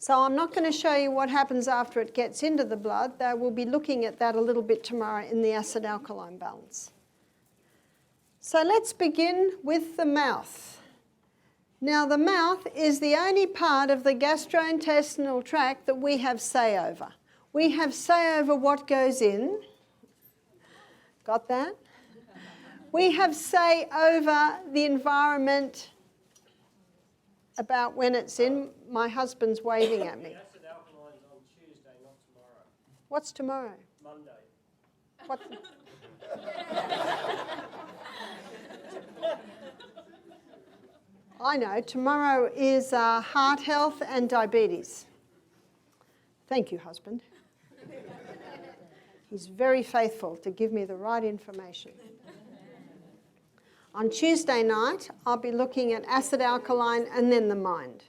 So I'm not going to show you what happens after it gets into the blood, though we'll be looking at that a little bit tomorrow in the acid-alkaline balance. So let's begin with the mouth. Now the mouth is the only part of the gastrointestinal tract that we have say over. We have say over what goes in. Got that? We have say over the environment about when it's in. My husband's waving at me. The acid alkaline is on Tuesday, not tomorrow. What's tomorrow? Monday. What? I know, tomorrow is heart health and diabetes. Thank you, husband. He's very faithful to give me the right information. On Tuesday night, I'll be looking at acid alkaline and then the mind.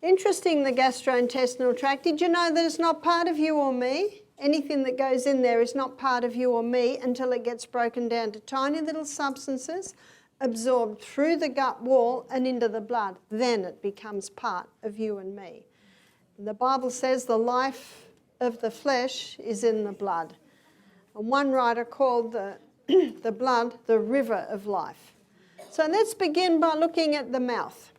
Interesting, the gastrointestinal tract. Did you know that it's not part of you or me? Anything that goes in there is not part of you or me until it gets broken down to tiny little substances absorbed through the gut wall and into the blood. Then it becomes part of you and me. And the Bible says the life of the flesh is in the blood. And one writer called the blood the river of life. So let's begin by looking at the mouth.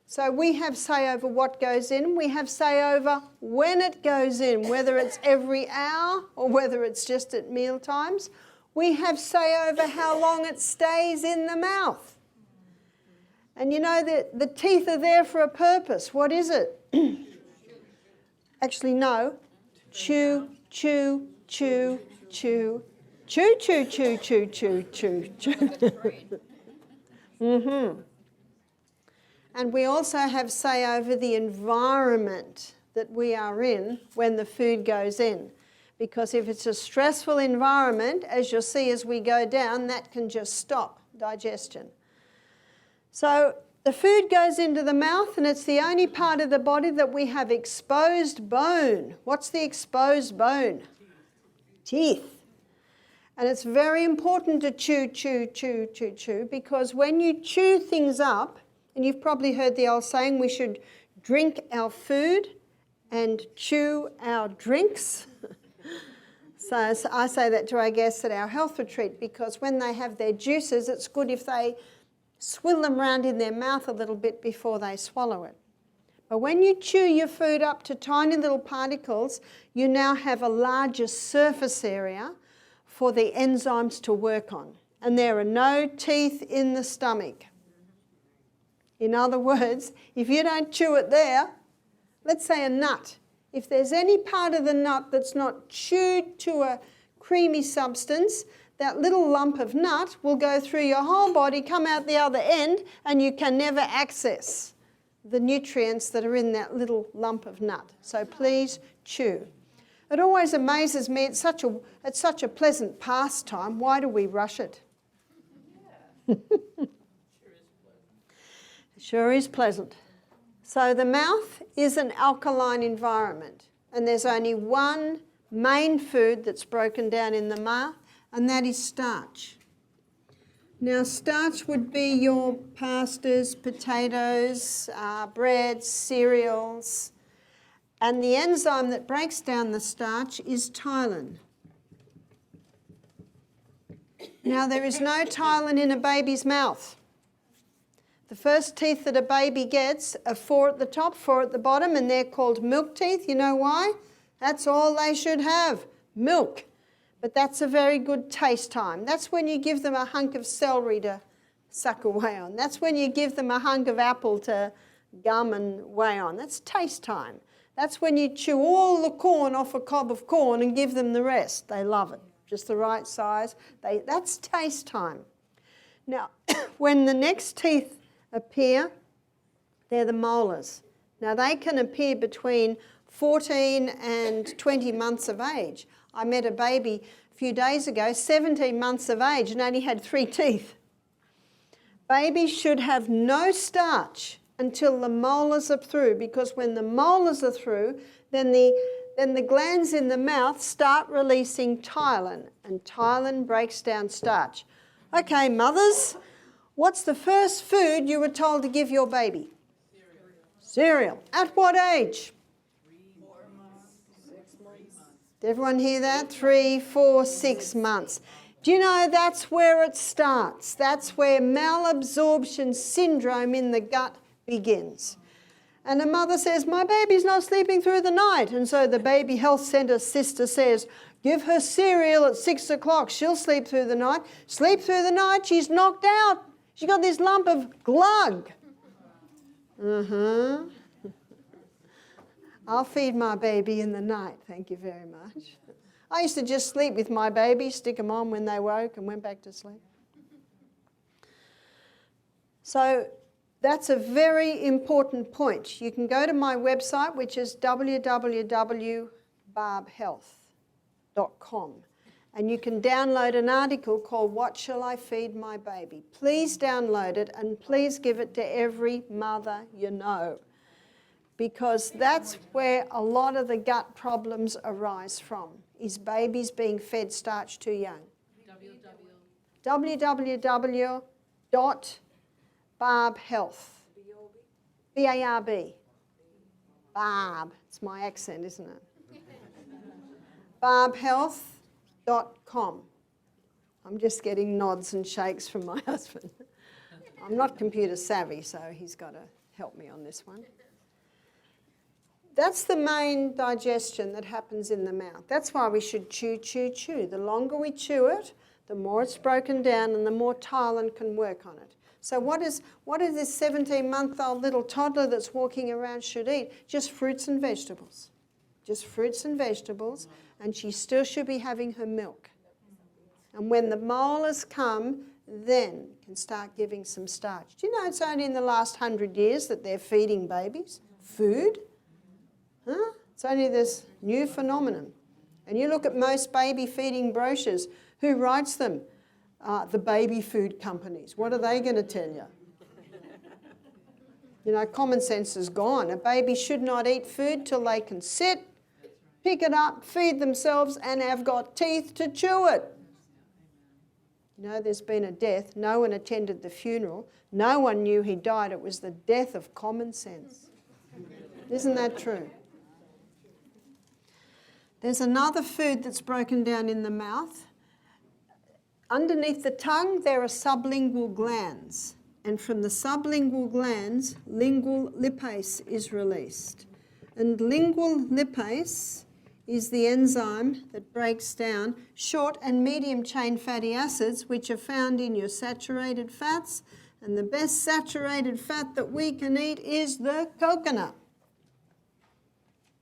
So we have say over what goes in. We have say over when it goes in, whether it's every hour or whether it's just at meal times. We have say over how long it stays in the mouth. And you know that the teeth are there for a purpose. What is it? Actually, no. Chew, chew, chew, chew. Chew, chew, chew, chew, chew, chew, chew. And we also have say over the environment that we are in when the food goes in. Because if it's a stressful environment, as you'll see as we go down, that can just stop digestion. So the food goes into the mouth, and it's the only part of the body that we have exposed bone. What's the exposed bone? Teeth. And it's very important to chew, chew, chew, chew, chew, because when you chew things up, and you've probably heard the old saying, we should drink our food and chew our drinks. So I say that to our guests at our health retreat, because when they have their juices, it's good if they swill them around in their mouth a little bit before they swallow it. But when you chew your food up to tiny little particles, you now have a larger surface area for the enzymes to work on. And there are no teeth in the stomach. In other words, if you don't chew it there, let's say a nut, if there's any part of the nut that's not chewed to a creamy substance, that little lump of nut will go through your whole body, come out the other end, and you can never access the nutrients that are in that little lump of nut. So please chew. It always amazes me, it's such a pleasant pastime. Why do we rush it? Yeah. Sure is pleasant. So the mouth is an alkaline environment, and there's only one main food that's broken down in the mouth, and that is starch. Now starch would be your pastas, potatoes, breads, cereals, and the enzyme that breaks down the starch is ptyalin. Now there is no ptyalin in a baby's mouth. The first teeth that a baby gets are 4 at the top, 4 at the bottom, and they're called milk teeth. You know why? That's all they should have, milk. But that's a very good taste time. That's when you give them a hunk of celery to suck away on. That's when you give them a hunk of apple to gum and weigh on. That's taste time. That's when you chew all the corn off a cob of corn and give them the rest. They love it, just the right size. That's taste time. Now, when the next teeth appear, they're the molars. Now they can appear between 14 and 20 months of age. I met a baby a few days ago, 17 months of age, and only had 3 teeth. Babies should have no starch until the molars are through, because when the molars are through, then the glands in the mouth start releasing ptyalin, and ptyalin breaks down starch. Okay, mothers, what's the first food you were told to give your baby? Cereal. At what age? 4 months. 6 months. Did everyone hear that? 3, 4, 6 months. Do you know that's where it starts? That's where malabsorption syndrome in the gut begins. And the mother says, my baby's not sleeping through the night. And so the baby health centre sister says, give her cereal at 6 o'clock. She'll sleep through the night. Sleep through the night, she's knocked out. She's got this lump of glug. I'll feed my baby in the night, thank you very much. I used to just sleep with my baby, stick them on when they woke and went back to sleep. So that's a very important point. You can go to my website, which is www.barbhealth.com, and you can download an article called What Shall I Feed My Baby? Please download it and please give it to every mother you know, because that's where a lot of the gut problems arise from, is babies being fed starch too young. www.barbhealth. B-A-R-B. Barb. It's my accent, isn't it? barbhealth.com. I'm just getting nods and shakes from my husband. I'm not computer savvy, so he's got to help me on this one. That's the main digestion that happens in the mouth. That's why we should chew, chew, chew. The longer we chew it, the more it's broken down and the more Thailand can work on it. So what is this 17-month-old little toddler that's walking around should eat? Just fruits and vegetables. Just fruits and vegetables, and she still should be having her milk. And when the molars come, then can start giving some starch. Do you know it's only in the last 100 years that they're feeding babies food? Huh? It's only this new phenomenon. And you look at most baby feeding brochures, who writes them? The baby food companies. What are they going to tell you? You know, common sense is gone. A baby should not eat food till they can sit, pick it up, feed themselves, and have got teeth to chew it. You know, there's been a death. No one attended the funeral. No one knew he died. It was the death of common sense. Isn't that true? There's another food that's broken down in the mouth. Underneath the tongue, there are sublingual glands. And from the sublingual glands, lingual lipase is released. And lingual lipase is the enzyme that breaks down short and medium chain fatty acids, which are found in your saturated fats. And the best saturated fat that we can eat is the coconut.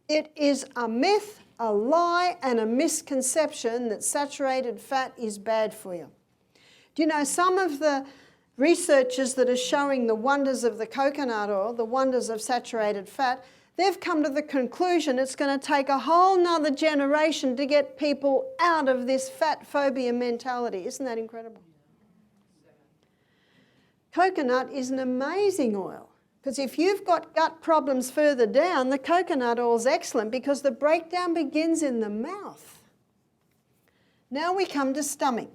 It is a myth, a lie, and a misconception that saturated fat is bad for you. Do you know some of the researchers that are showing the wonders of the coconut oil, the wonders of saturated fat, they've come to the conclusion it's going to take a whole nother generation to get people out of this fat phobia mentality. Isn't that incredible? Coconut is an amazing oil. Because if you've got gut problems further down, the coconut oil is excellent because the breakdown begins in the mouth. Now we come to stomach.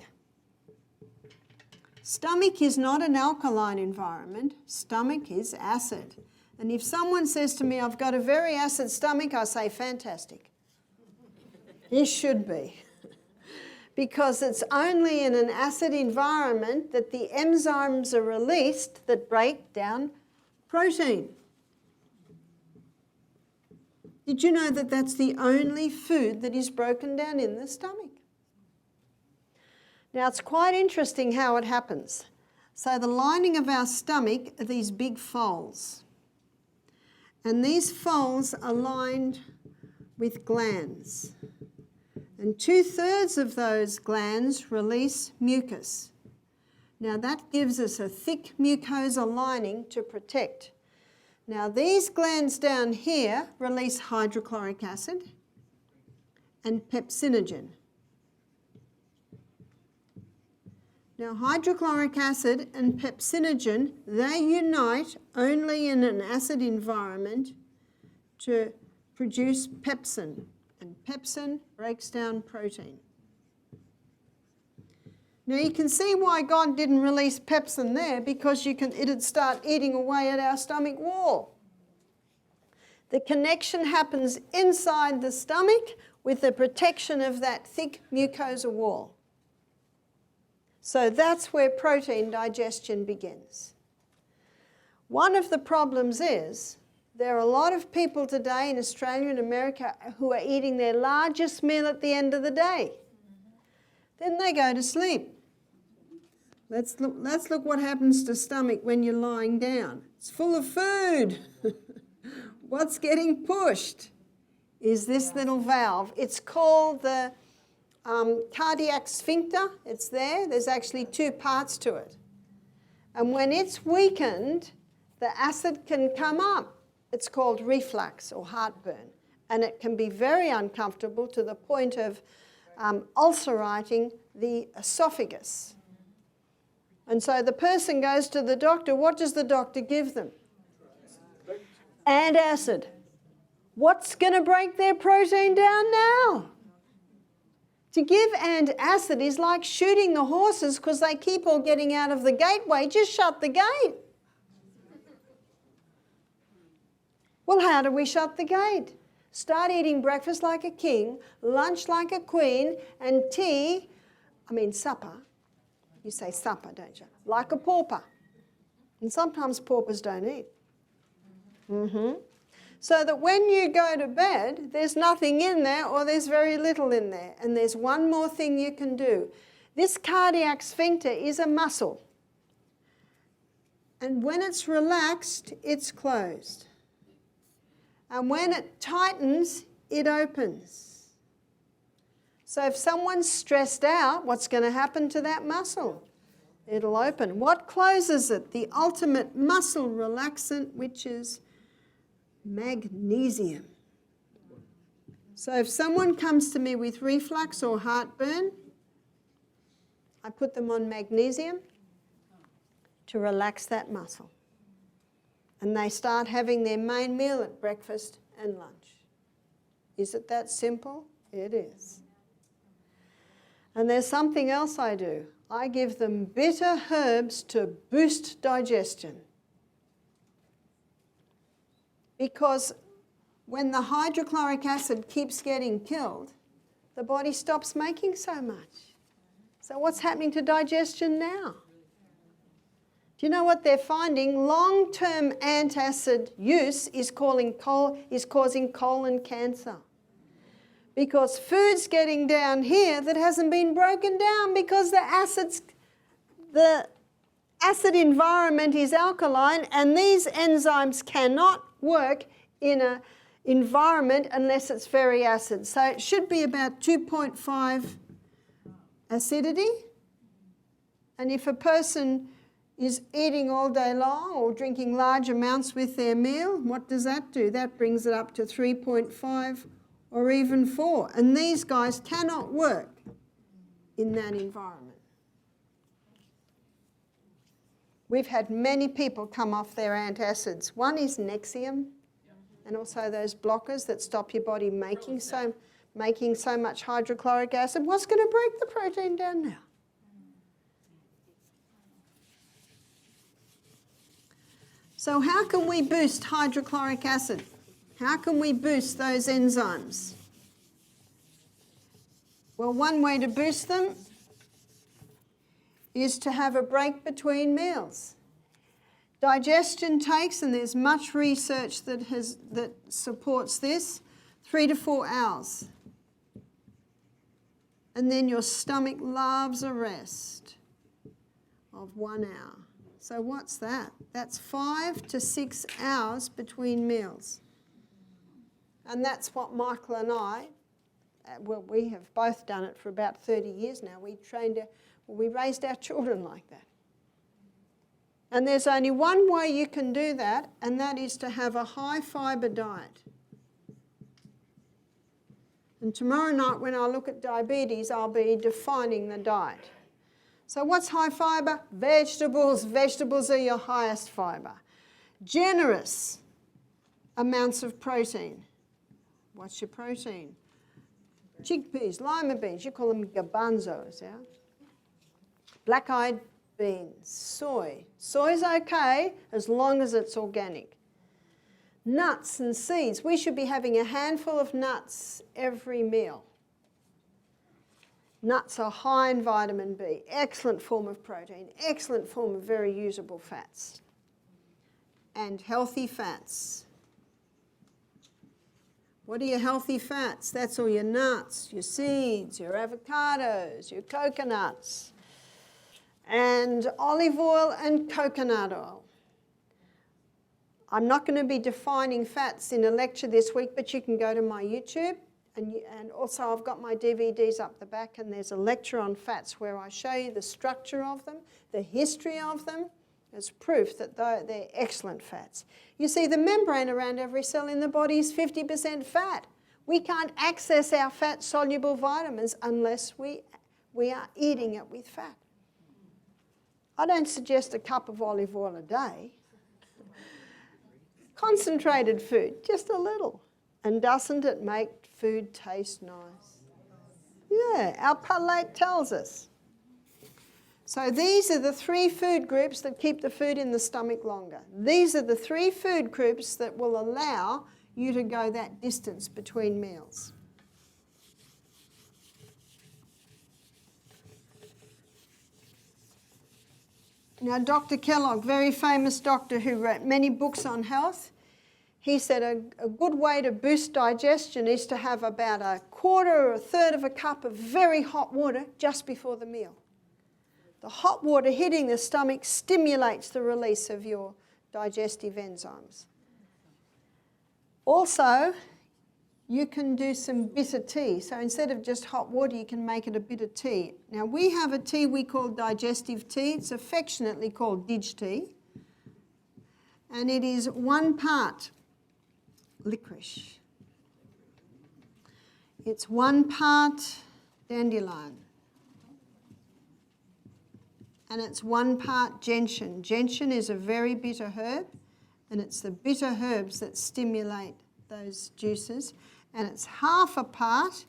Stomach is not an alkaline environment. Stomach is acid. And if someone says to me, I've got a very acid stomach, I say, fantastic. You should be. Because it's only in an acid environment that the enzymes are released that break down protein. Did you know that that's the only food that is broken down in the stomach? Now, it's quite interesting how it happens. So the lining of our stomach are these big folds. And these folds are lined with glands. And 2/3 of those glands release mucus. Now that gives us a thick mucosa lining to protect. Now these glands down here release hydrochloric acid and pepsinogen. Now hydrochloric acid and pepsinogen, they unite only in an acid environment to produce pepsin. And pepsin breaks down protein. Now you can see why God didn't release pepsin there, because it'd start eating away at our stomach wall. The connection happens inside the stomach with the protection of that thick mucosa wall. So that's where protein digestion begins. One of the problems is there are a lot of people today in Australia and America who are eating their largest meal at the end of the day. Then they go to sleep. Let's look what happens to stomach when you're lying down. It's full of food. What's getting pushed is this little valve. It's called the cardiac sphincter. It's there. There's actually 2 parts to it. And when it's weakened, the acid can come up. It's called reflux or heartburn. And it can be very uncomfortable to the point of ulcerating the esophagus. And so the person goes to the doctor. What does the doctor give them? Antacid. What's going to break their protein down now? To give antacid is like shooting the horses because they keep all getting out of the gateway. Just shut the gate. Well, how do we shut the gate? Start eating breakfast like a king, lunch like a queen, and supper. You say supper, don't you? Like a pauper. And sometimes paupers don't eat. So that when you go to bed, there's nothing in there or there's very little in there. And there's one more thing you can do. This cardiac sphincter is a muscle. And when it's relaxed, it's closed. And when it tightens, it opens. So if someone's stressed out, what's going to happen to that muscle? It'll open. What closes it? The ultimate muscle relaxant, which is magnesium. So if someone comes to me with reflux or heartburn, I put them on magnesium to relax that muscle. And they start having their main meal at breakfast and lunch. Is it that simple? It is. And there's something else I do. I give them bitter herbs to boost digestion. Because when the hydrochloric acid keeps getting killed, the body stops making so much. So what's happening to digestion now? Do you know what they're finding? Long-term antacid use is causing colon cancer. Because food's getting down here that hasn't been broken down because the acid environment is alkaline, and these enzymes cannot work in an environment unless it's very acid. So it should be about 2.5 acidity. And if a person is eating all day long or drinking large amounts with their meal, what does that do? That brings it up to 3.5 or even 4. And these guys cannot work in that environment. We've had many people come off their antacids. One is Nexium, and also those blockers that stop your body making so much hydrochloric acid. What's going to break the protein down now? So how can we boost hydrochloric acid? How can we boost those enzymes? Well, one way to boost them is to have a break between meals. Digestion takes, and there's much research that supports this, 3 to 4 hours. And then your stomach loves a rest of 1 hour. So what's that? That's 5 to 6 hours between meals. And that's what Michael and I, we have both done it for about 30 years now. We raised our children like that. And there's only one way you can do that, and that is to have a high fibre diet. And tomorrow night when I look at diabetes, I'll be defining the diet. So what's high fibre? Vegetables. Vegetables are your highest fibre. Generous amounts of protein. What's your protein? Chickpeas, lima beans, you call them garbanzos, yeah? Black-eyed beans, soy. Soy's okay as long as it's organic. Nuts and seeds. We should be having a handful of nuts every meal. Nuts are high in vitamin B, excellent form of protein, excellent form of very usable fats. And healthy fats. What are your healthy fats? That's all your nuts, your seeds, your avocados, your coconuts, and olive oil and coconut oil. I'm not going to be defining fats in a lecture this week, but you can go to my YouTube, and also I've got my DVDs up the back, and there's a lecture on fats where I show you the structure of them, the history of them, as proof that they're excellent fats. You see, the membrane around every cell in the body is 50% fat. We can't access our fat-soluble vitamins unless we are eating it with fat. I don't suggest a cup of olive oil a day. Concentrated food, just a little. And doesn't it make food taste nice? Yeah, our palate tells us. So these are the 3 food groups that keep the food in the stomach longer. These are the 3 food groups that will allow you to go that distance between meals. Now, Dr. Kellogg, very famous doctor who wrote many books on health, he said a good way to boost digestion is to have about a quarter or a third of a cup of very hot water just before the meal. The hot water hitting the stomach stimulates the release of your digestive enzymes. Also, you can do some bitter tea. So instead of just hot water, you can make it a bitter tea. Now, we have a tea we call digestive tea. It's affectionately called Dig tea. And it is 1 part licorice. It's 1 part dandelion. And it's 1 part gentian. Gentian is a very bitter herb, and it's the bitter herbs that stimulate those juices. And it's half a part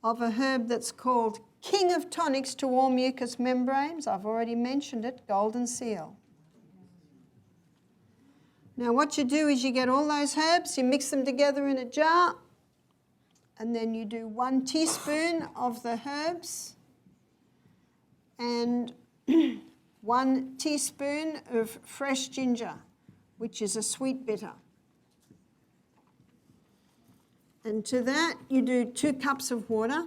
of a herb that's called king of tonics to all mucous membranes. I've already mentioned it, golden seal. Now what you do is you get all those herbs, you mix them together in a jar, and then you do 1 teaspoon of the herbs and 1 teaspoon of fresh ginger, which is a sweet bitter. And to that, you do 2 cups of water.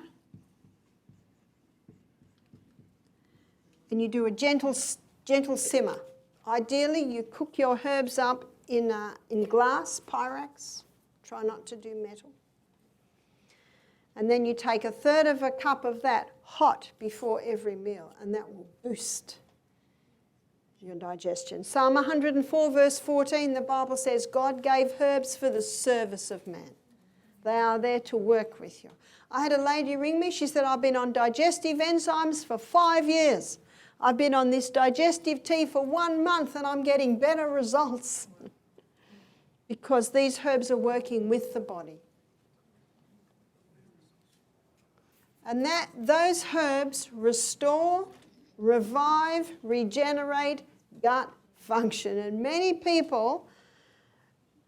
And you do a gentle simmer. Ideally, you cook your herbs up in glass, Pyrex. Try not to do metal. And then you take a third of a cup of that hot before every meal, and that will boost your digestion. Psalm 104, verse 14, the Bible says, God gave herbs for the service of man. They are there to work with you. I had a lady ring me. She said, I've been on digestive enzymes for 5 years. I've been on this digestive tea for 1 month and I'm getting better results because these herbs are working with the body. And those herbs restore, revive, regenerate gut function. And many people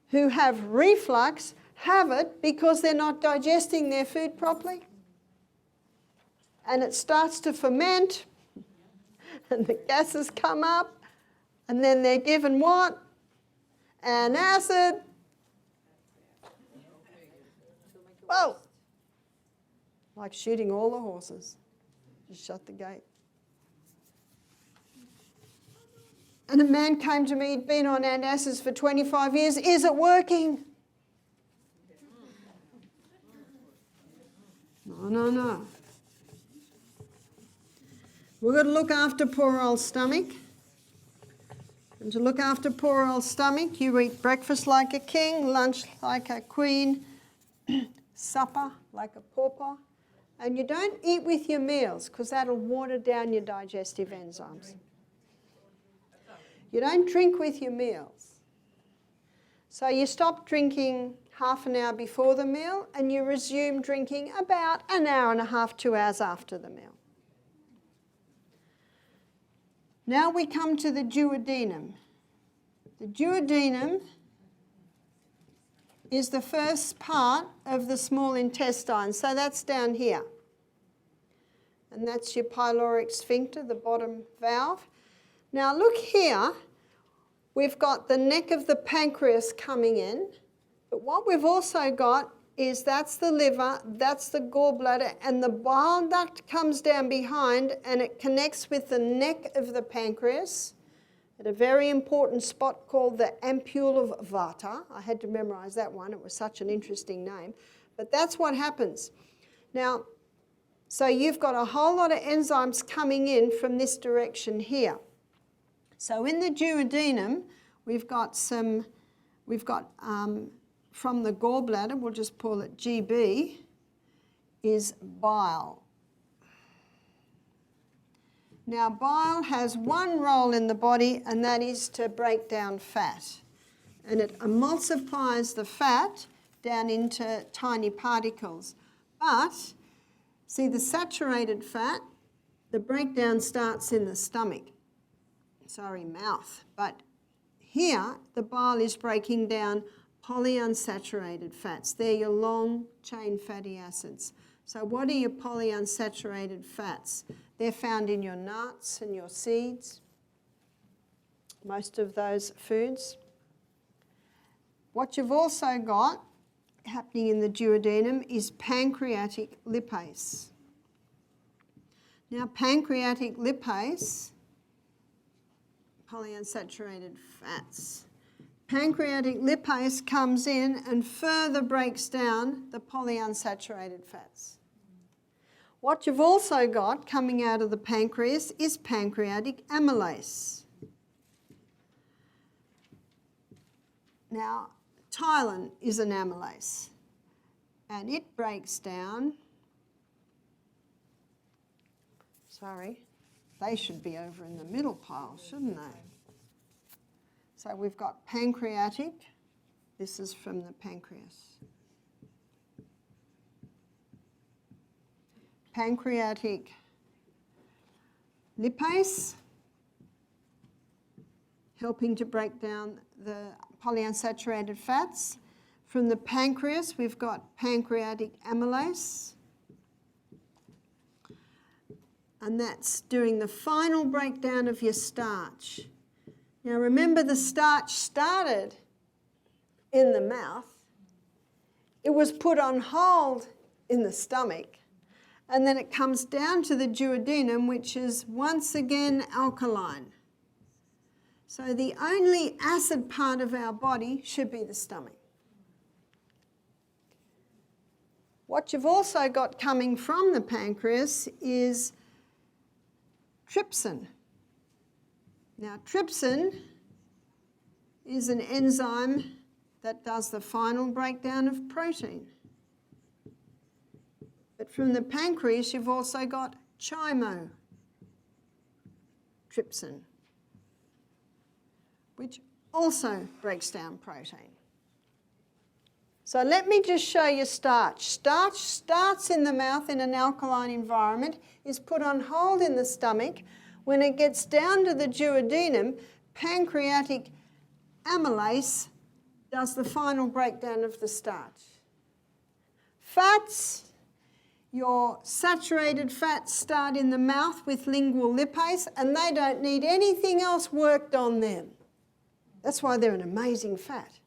who have reflux have it because they're not digesting their food properly. And it starts to ferment, and the gases come up, and then they're given what? An acid. Whoa! Like shooting all the horses. Just shut the gate. And a man came to me, he'd been on antacids for 25 years. Is it working? No. We've got to look after poor old stomach. And to look after poor old stomach, you eat breakfast like a king, lunch like a queen, supper like a pauper. And you don't eat with your meals because that'll water down your digestive enzymes. You don't drink with your meals. So you stop drinking half an hour before the meal and you resume drinking about an hour and a half, 2 hours after the meal. Now we come to the duodenum. The duodenum is the first part of the small intestine. So that's down here. And that's your pyloric sphincter, the bottom valve. Now look here, we've got the neck of the pancreas coming in, but what we've also got is that's the liver, that's the gallbladder, and the bile duct comes down behind and it connects with the neck of the pancreas at a very important spot called the ampoule of Vata. I had to memorize that one, it was such an interesting name. But that's what happens. Now, so you've got a whole lot of enzymes coming in from this direction here. So in the duodenum, we've got from the gallbladder, we'll just call it GB, is bile. Now bile has one role in the body, and that is to break down fat. And it emulsifies the fat down into tiny particles. But, see the saturated fat, the breakdown starts in the stomach. Sorry, mouth. But here, the bile is breaking down polyunsaturated fats. They're your long-chain fatty acids. So what are your polyunsaturated fats? They're found in your nuts and your seeds, most of those foods. What you've also got happening in the duodenum is pancreatic lipase. Now, pancreatic lipase, polyunsaturated fats. Pancreatic lipase comes in and further breaks down the polyunsaturated fats. What you've also got coming out of the pancreas is pancreatic amylase. Now, ptyalin is an amylase, and it breaks down, they should be over in the middle pile, shouldn't they? So we've got pancreatic, this is from the pancreas. Pancreatic lipase, helping to break down the polyunsaturated fats. From the pancreas, we've got pancreatic amylase, and that's doing the final breakdown of your starch. Now remember, the starch started in the mouth, it was put on hold in the stomach, and then it comes down to the duodenum, which is once again alkaline. So the only acid part of our body should be the stomach. What you've also got coming from the pancreas is trypsin. Now, trypsin is an enzyme that does the final breakdown of protein. But from the pancreas, you've also got chymotrypsin, which also breaks down protein. So let me just show you starch. Starch starts in the mouth in an alkaline environment, is put on hold in the stomach. When it gets down to the duodenum, pancreatic amylase does the final breakdown of the starch. Fats, your saturated fats start in the mouth with lingual lipase, and they don't need anything else worked on them. That's why they're an amazing fat.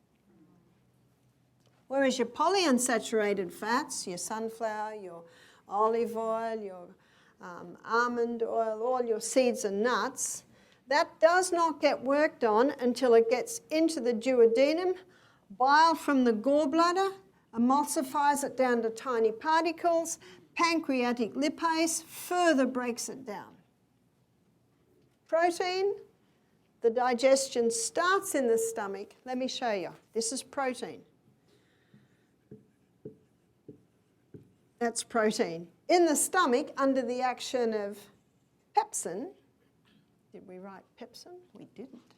Whereas your polyunsaturated fats, your sunflower, your olive oil, your almond oil, all your seeds and nuts, that does not get worked on until it gets into the duodenum. Bile from the gallbladder emulsifies it down to tiny particles. Pancreatic lipase further breaks it down. Protein, the digestion starts in the stomach. Let me show you. This is protein. That's protein. In the stomach, under the action of pepsin, did we write pepsin? We didn't.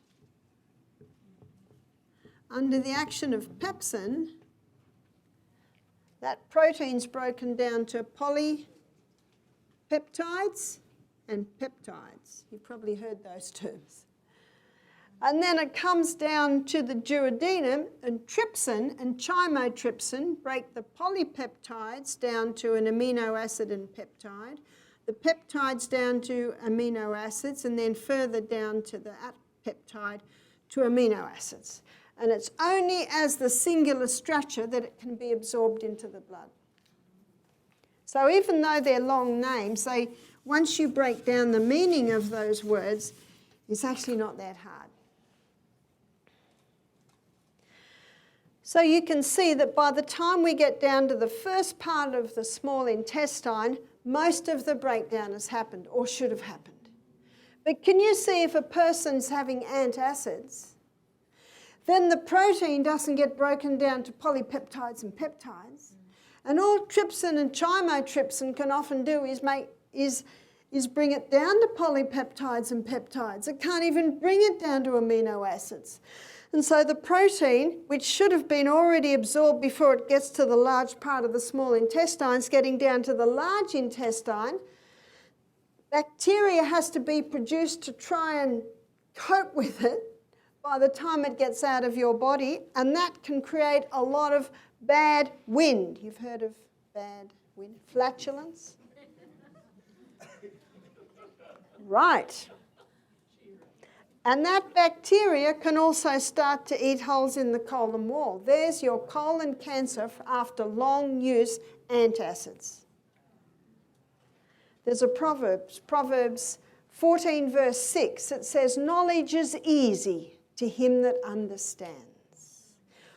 Under the action of pepsin, that protein's broken down to polypeptides and peptides. You've probably heard those terms. And then it comes down to the duodenum, and trypsin and chymotrypsin break the polypeptides down to an amino acid and peptide, the peptides down to amino acids, and then further down to the peptide to amino acids. And it's only as the singular structure that it can be absorbed into the blood. So even though they're long names, once you break down the meaning of those words, it's actually not that hard. So you can see that by the time we get down to the first part of the small intestine, most of the breakdown has happened or should have happened. But can you see if a person's having antacids, then the protein doesn't get broken down to polypeptides and peptides. And all trypsin and chymotrypsin can often do is bring it down to polypeptides and peptides. It can't even bring it down to amino acids. And so the protein, which should have been already absorbed before it gets to the large part of the small intestine, is getting down to the large intestine. Bacteria has to be produced to try and cope with it by the time it gets out of your body, and that can create a lot of bad wind. You've heard of bad wind? Flatulence? Right. And that bacteria can also start to eat holes in the colon wall. There's your colon cancer after long use antacids. There's a Proverbs 14 verse 6. It says, knowledge is easy to him that understands.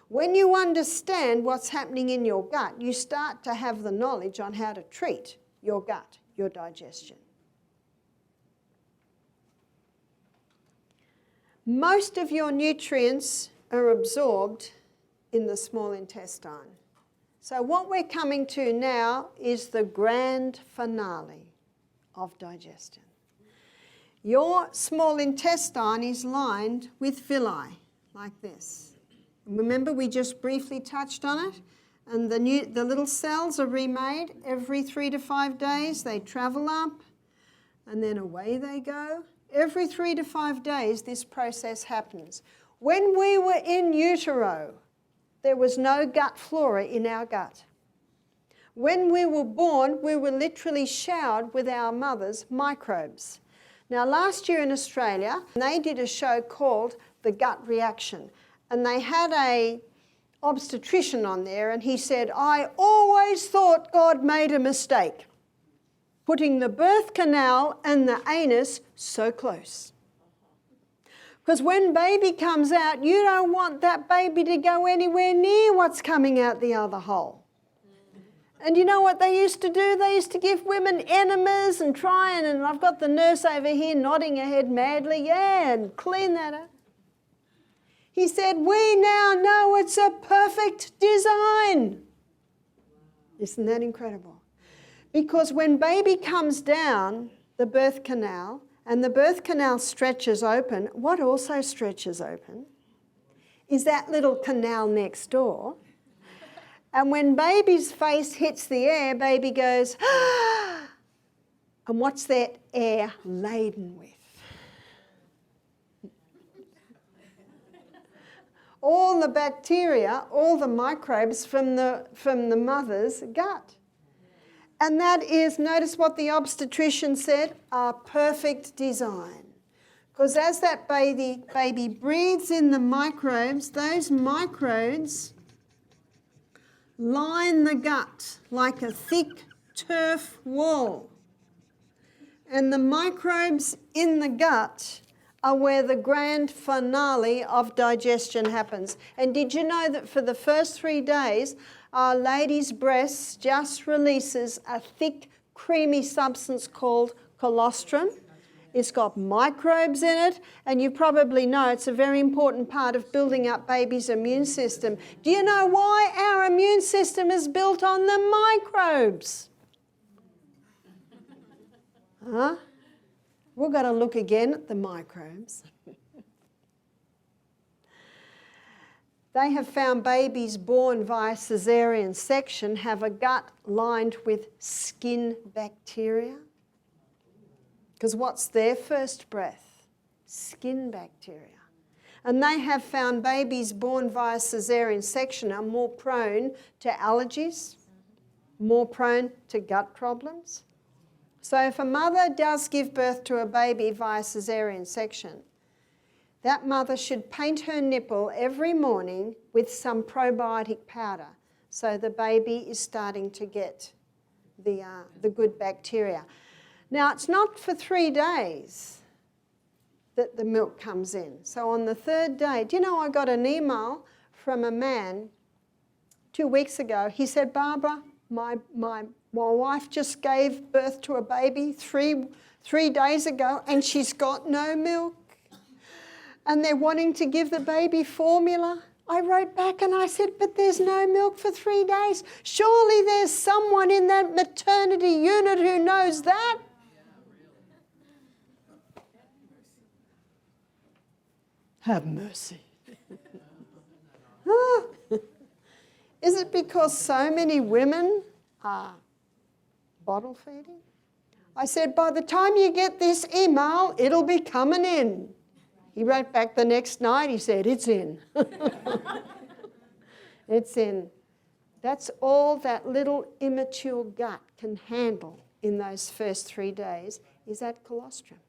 When you understand what's happening in your gut, you start to have the knowledge on how to treat your gut, your digestion. Most of your nutrients are absorbed in the small intestine. So what we're coming to now is the grand finale of digestion. Your small intestine is lined with villi, like this. Remember, we just briefly touched on it, and the little cells are remade every 3 to 5 days. They travel up, and then away they go. Every 3 to 5 days, this process happens. When we were in utero, there was no gut flora in our gut. When we were born, we were literally showered with our mother's microbes. Now, last year in Australia, they did a show called The Gut Reaction, and they had a obstetrician on there, and he said, I always thought God made a mistake putting the birth canal and the anus so close. Because when baby comes out, you don't want that baby to go anywhere near what's coming out the other hole. And you know what they used to do? They used to give women enemas and try and I've got the nurse over here nodding her head madly, yeah, and clean that up. He said, we now know it's a perfect design. Isn't that incredible? Because when baby comes down the birth canal and the birth canal stretches open, what also stretches open is that little canal next door. And when baby's face hits the air, baby goes, ah! And what's that air laden with? All the bacteria, all the microbes from the mother's gut. And that is, notice what the obstetrician said, a perfect design. Because as that baby breathes in the microbes, those microbes line the gut like a thick turf wall. And the microbes in the gut are where the grand finale of digestion happens. And did you know that for the first 3 days, Our Lady's breasts just releases a thick, creamy substance called colostrum? It's got microbes in it, and you probably know it's a very important part of building up baby's immune system. Do you know why our immune system is built on the microbes? Huh? We've got to look again at the microbes. They have found babies born via caesarean section have a gut lined with skin bacteria. Because what's their first breath? Skin bacteria. And they have found babies born via caesarean section are more prone to allergies, more prone to gut problems. So if a mother does give birth to a baby via caesarean section, that mother should paint her nipple every morning with some probiotic powder so the baby is starting to get the good bacteria. Now, it's not for 3 days that the milk comes in. So on the 3rd day, do you know I got an email from a man 2 weeks ago. He said, Barbara, my wife just gave birth to a baby three days ago and she's got no milk. And they're wanting to give the baby formula. I wrote back and I said, but there's no milk for 3 days. Surely there's someone in that maternity unit who knows that. Have mercy. Is it because so many women are bottle feeding? I said, by the time you get this email, it'll be coming in. He wrote back the next night, he said, it's in. It's in. That's all that little immature gut can handle in those first 3 days is that colostrum.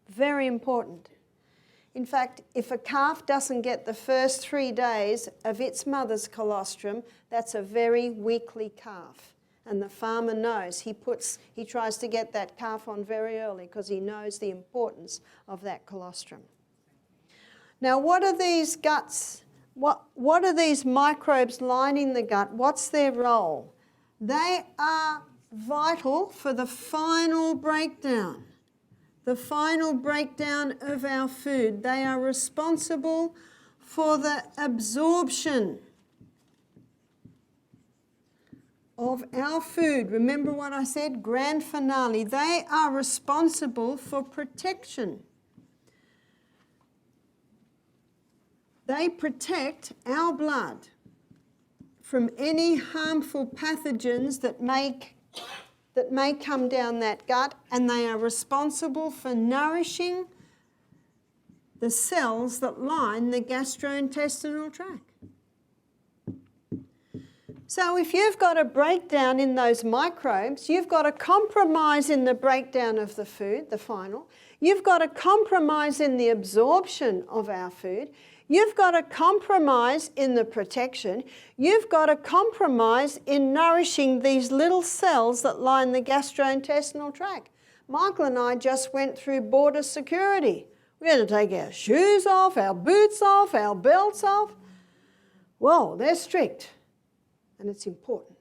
Very important. In fact, if a calf doesn't get the first 3 days of its mother's colostrum, that's a very weakly calf. And the farmer knows. He tries to get that calf on very early because he knows the importance of that colostrum. Now, what are these guts? What are these microbes lining the gut? What's their role? They are vital for the final breakdown. The final breakdown of our food. They are responsible for the absorption of our food. Remember what I said? Grand finale. They are responsible for protection. They protect our blood from any harmful pathogens that may come down that gut, and they are responsible for nourishing the cells that line the gastrointestinal tract. So if you've got a breakdown in those microbes, you've got a compromise in the breakdown of the food, the final. You've got a compromise in the absorption of our food. You've got a compromise in the protection. You've got a compromise in nourishing these little cells that line the gastrointestinal tract. Michael and I just went through border security. We had to take our shoes off, our boots off, our belts off. Whoa, they're strict. And it's important.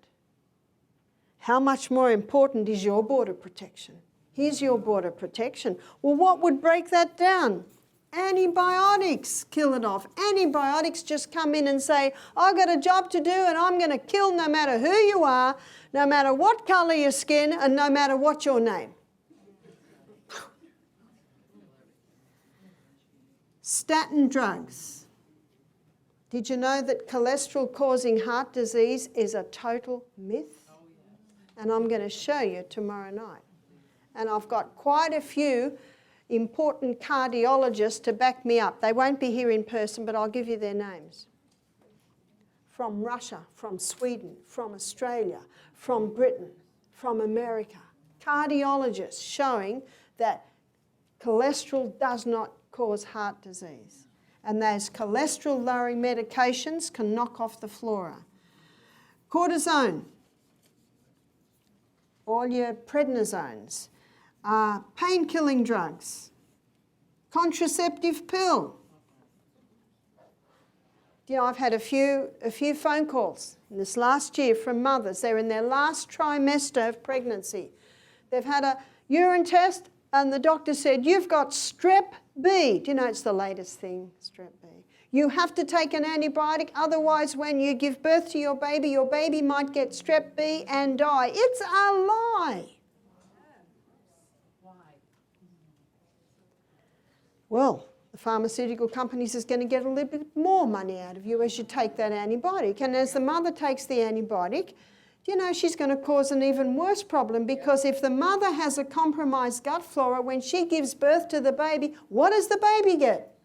How much more important is your border protection? Here's your border protection. Well, what would break that down? Antibiotics kill it off. Antibiotics just come in and say, I've got a job to do and I'm going to kill no matter who you are, no matter what colour your skin, and no matter what your name. Statin drugs. Did you know that cholesterol causing heart disease is a total myth? And I'm going to show you tomorrow night. And I've got quite a few important cardiologists to back me up. They won't be here in person, but I'll give you their names. From Russia, from Sweden, from Australia, from Britain, from America. Cardiologists showing that cholesterol does not cause heart disease. And those cholesterol-lowering medications can knock off the flora. Cortisone, all your prednisones, pain-killing drugs, contraceptive pill. You know, I've had a few phone calls in this last year from mothers. They're in their last trimester of pregnancy. They've had a urine test and the doctor said, you've got strep B. Do you know it's the latest thing, strep B? You have to take an antibiotic, otherwise when you give birth to your baby might get strep B and die. It's a lie. Well, the pharmaceutical companies is going to get a little bit more money out of you as you take that antibiotic. And as the mother takes the antibiotic, Do you know she's going to cause an even worse problem? Because if the mother has a compromised gut flora, when she gives birth to the baby, what does the baby get?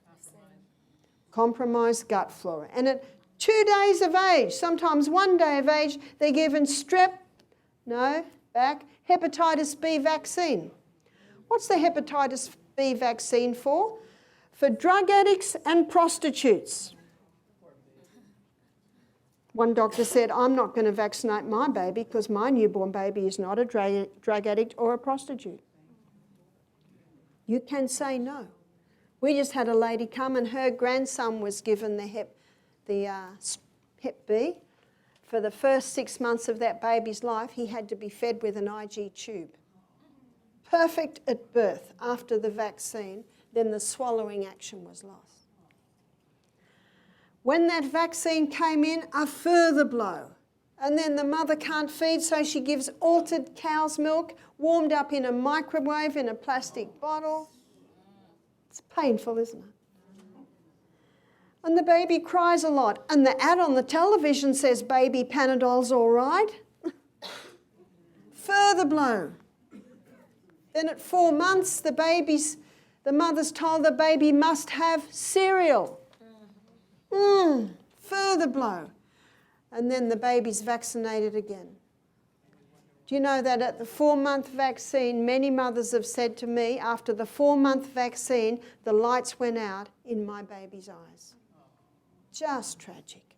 Compromised gut flora. And at 2 days of age, sometimes 1 day of age, they're given hepatitis B vaccine. What's the hepatitis B vaccine for? For drug addicts and prostitutes. One doctor said, I'm not going to vaccinate my baby because my newborn baby is not a drug addict or a prostitute. You can say no. We just had a lady come and her grandson was given the Hep B. For the first 6 months of that baby's life, he had to be fed with an IG tube. Perfect at birth. After the vaccine, then the swallowing action was lost. When that vaccine came in, a further blow. And then the mother can't feed, so she gives altered cow's milk, warmed up in a microwave in a plastic bottle. It's painful, isn't it? And the baby cries a lot. And the ad on the television says, baby Panadol's all right. Further blow. Then at 4 months, the mother's told the baby must have cereal. Further blow. And then the baby's vaccinated again. Do you know that at the 4-month vaccine, many mothers have said to me, after the 4-month vaccine, the lights went out in my baby's eyes. Just tragic.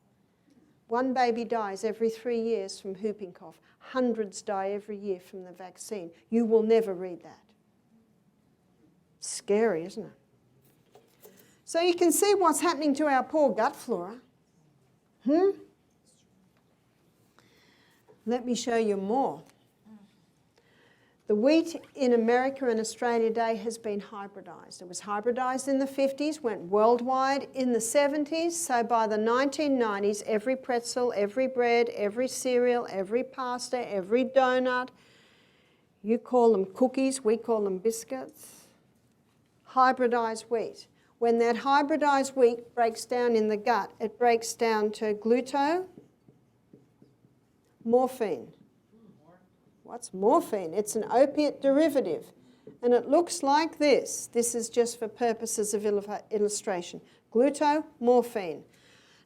1 baby dies every 3 years from whooping cough. Hundreds die every year from the vaccine. You will never read that. Scary, isn't it? So you can see what's happening to our poor gut flora. Let me show you more. The wheat in America and Australia today has been hybridised. It was hybridised in the 50s, went worldwide in the 70s. So by the 1990s, every pretzel, every bread, every cereal, every pasta, every donut, you call them cookies, we call them biscuits, hybridised wheat. When that hybridised wheat breaks down in the gut, it breaks down to morphine. What's morphine? It's an opiate derivative. And it looks like this. This is just for purposes of illustration. Glutamorphine.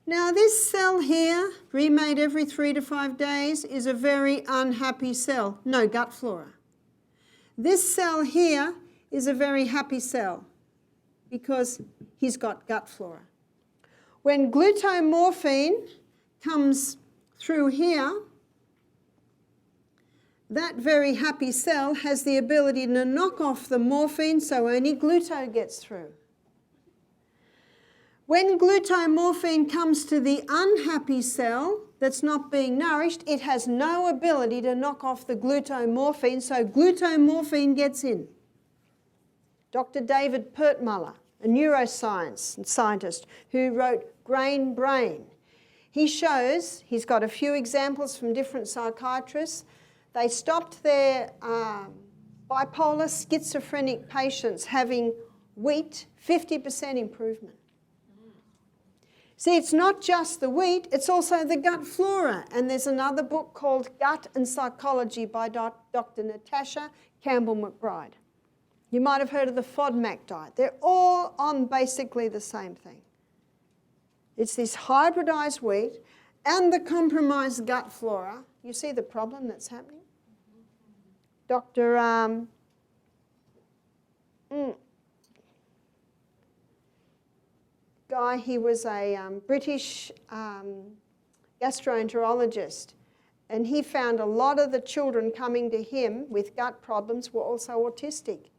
Now this cell here, remade every 3 to 5 days, is a very unhappy cell. No gut flora. This cell here is a very happy cell because he's got gut flora. When glutamorphine comes through here, that very happy cell has the ability to knock off the morphine so only gluto gets through. When glutamorphine comes to the unhappy cell that's not being nourished, it has no ability to knock off the glutamorphine, so glutamorphine gets in. Dr. David Pertmuller, a neuroscience scientist who wrote Grain Brain, he shows, he's got a few examples from different psychiatrists. They stopped their bipolar schizophrenic patients having wheat, 50% improvement. See, it's not just the wheat, it's also the gut flora. And there's another book called Gut and Psychology by Dr. Natasha Campbell-McBride. You might have heard of the FODMAP diet. They're all on basically the same thing. It's this hybridized wheat and the compromised gut flora. You see the problem that's happening? Dr. Guy, he was a British gastroenterologist, and he found a lot of the children coming to him with gut problems were also autistic.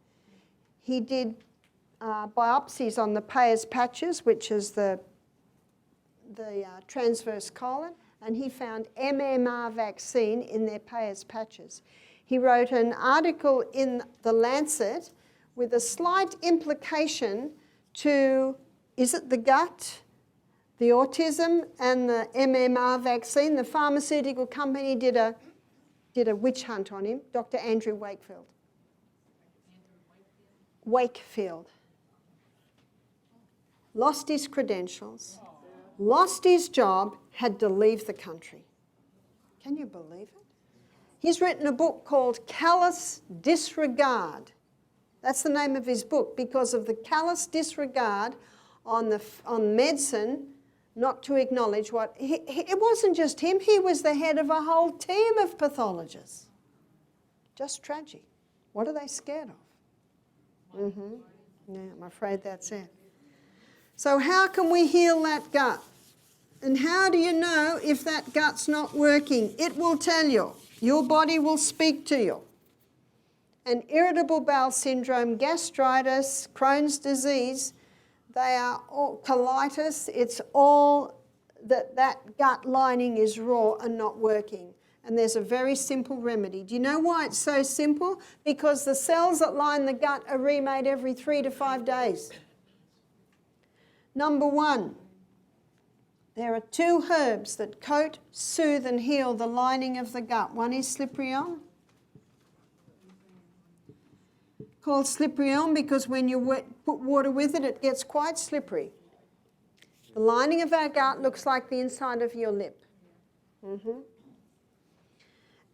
He did biopsies on the Peyer's patches, which is the transverse colon, and he found MMR vaccine in their Peyer's patches. He wrote an article in The Lancet with a slight implication to, is it the gut, the autism, and the MMR vaccine? The pharmaceutical company did a witch hunt on him, Dr. Andrew Wakefield. Lost his credentials, lost his job, had to leave the country. Can you believe it? He's written a book called Callous Disregard. That's the name of his book, because of the callous disregard on medicine, not to acknowledge what... it wasn't just him, he was the head of a whole team of pathologists. Just tragic. What are they scared of? Yeah, I'm afraid that's it. So how can we heal that gut? And how do you know if that gut's not working? It will tell you. Your body will speak to you. And irritable bowel syndrome, gastritis, Crohn's disease, they are all colitis. It's all that gut lining is raw and not working. And there's a very simple remedy. Do you know why it's so simple? Because the cells that line the gut are remade every 3 to 5 days. Number 1, there are 2 herbs that coat, soothe and heal the lining of the gut. One is slippery elm, called slippery elm because when you put water with it, it gets quite slippery. The lining of our gut looks like the inside of your lip.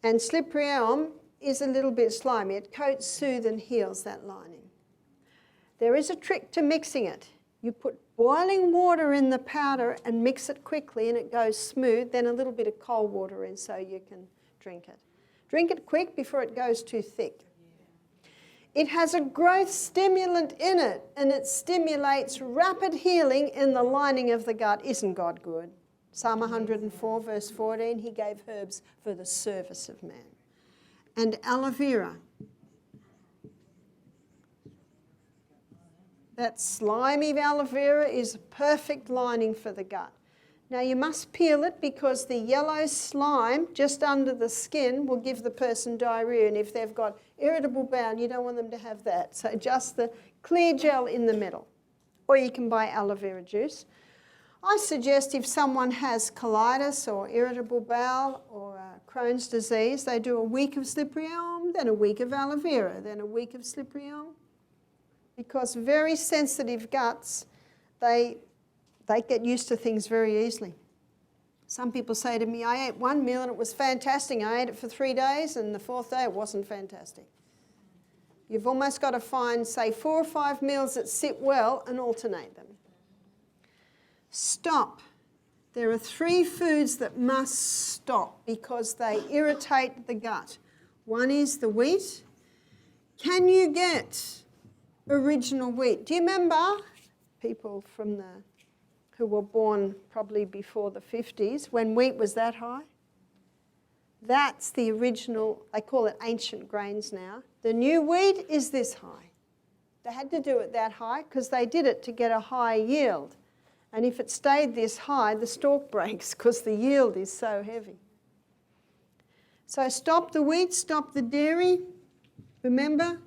And slippery elm is a little bit slimy. It coats, soothes and heals that lining. There is a trick to mixing it. You put boiling water in the powder and mix it quickly and it goes smooth, then a little bit of cold water in so you can drink it. Drink it quick before it goes too thick. It has a growth stimulant in it and it stimulates rapid healing in the lining of the gut. Isn't God good? Psalm 104 verse 14, he gave herbs for the service of man. And aloe vera. That slimy aloe vera is a perfect lining for the gut. Now you must peel it because the yellow slime just under the skin will give the person diarrhea, and if they've got irritable bowel, you don't want them to have that. So just the clear gel in the middle. Or you can buy aloe vera juice. I suggest if someone has colitis or irritable bowel or Crohn's disease, they do a week of slippery elm, then a week of aloe vera, then a week of slippery elm. Because very sensitive guts, they get used to things very easily. Some people say to me, I ate one meal and it was fantastic. I ate it for 3 days and the 4th day it wasn't fantastic. You've almost got to find, say, 4 or 5 meals that sit well and alternate them. Stop. There are 3 foods that must stop because they irritate the gut. One is the wheat. Can you get original wheat? Do you remember people who were born probably before the 50s when wheat was that high? That's the original, they call it ancient grains now. The new wheat is this high. They had to do it that high because they did it to get a high yield. And if it stayed this high, the stalk breaks because the yield is so heavy. So stop the wheat, stop the dairy. Remember,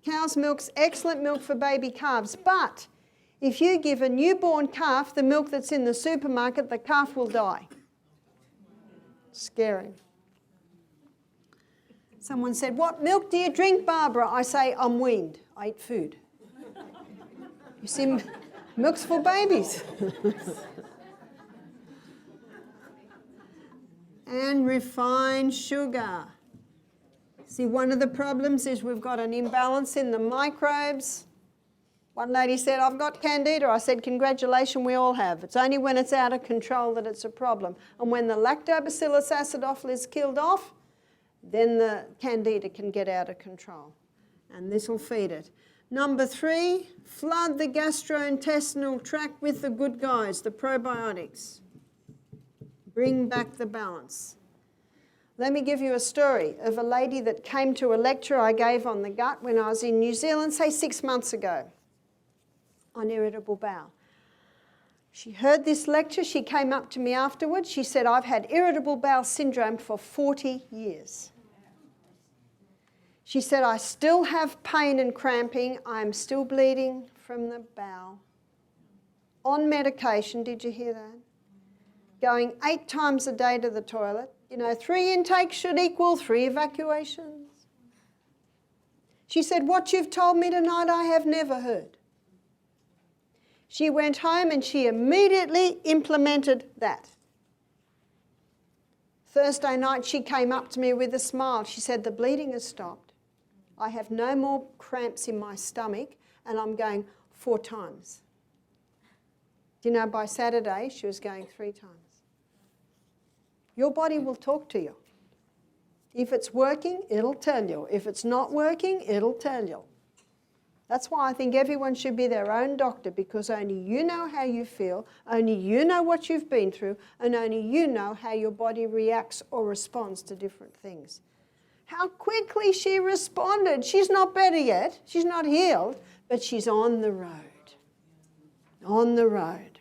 cow's milk's excellent milk for baby calves. But if you give a newborn calf the milk that's in the supermarket, the calf will die. Scary. Someone said, what milk do you drink, Barbara? I say, I'm weaned. I eat food. You see, milk's for babies. And refined sugar. See, one of the problems is we've got an imbalance in the microbes. One lady said, I've got candida. I said, congratulations, we all have. It's only when it's out of control that it's a problem. And when the lactobacillus acidophilus is killed off, then the candida can get out of control. And this will feed it. Number 3, flood the gastrointestinal tract with the good guys, the probiotics. Bring back the balance. Let me give you a story of a lady that came to a lecture I gave on the gut when I was in New Zealand, say 6 months ago, on irritable bowel. She heard this lecture. She came up to me afterwards. She said, I've had irritable bowel syndrome for 40 years. She said, I still have pain and cramping. I'm still bleeding from the bowel. On medication, did you hear that? Going 8 times a day to the toilet. You know, 3 intakes should equal 3 evacuations. She said, what you've told me tonight, I have never heard. She went home and she immediately implemented that. Thursday night she came up to me with a smile. She said, the bleeding has stopped. I have no more cramps in my stomach, and I'm going 4 times. Do you know, by Saturday she was going 3 times. Your body will talk to you. If it's working, it'll tell you. If it's not working, it'll tell you. That's why I think everyone should be their own doctor, because only you know how you feel, only you know what you've been through, and only you know how your body reacts or responds to different things. How quickly she responded. She's not better yet. She's not healed, but she's on the road. On the road.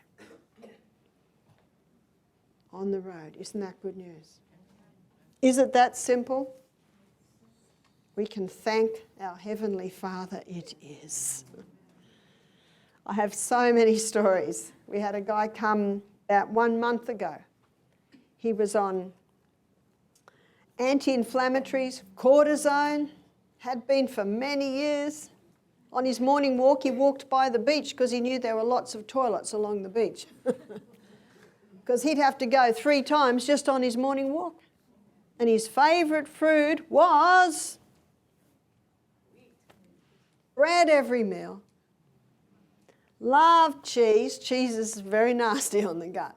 On the road. Isn't that good news? Is it that simple? We can thank our Heavenly Father, it is. I have so many stories. We had a guy come about 1 month ago. He was on anti-inflammatories, cortisone, had been for many years. On his morning walk, he walked by the beach because he knew there were lots of toilets along the beach. Because he'd have to go 3 times just on his morning walk. And his favourite food was bread every meal. Loved cheese. Cheese is very nasty on the gut.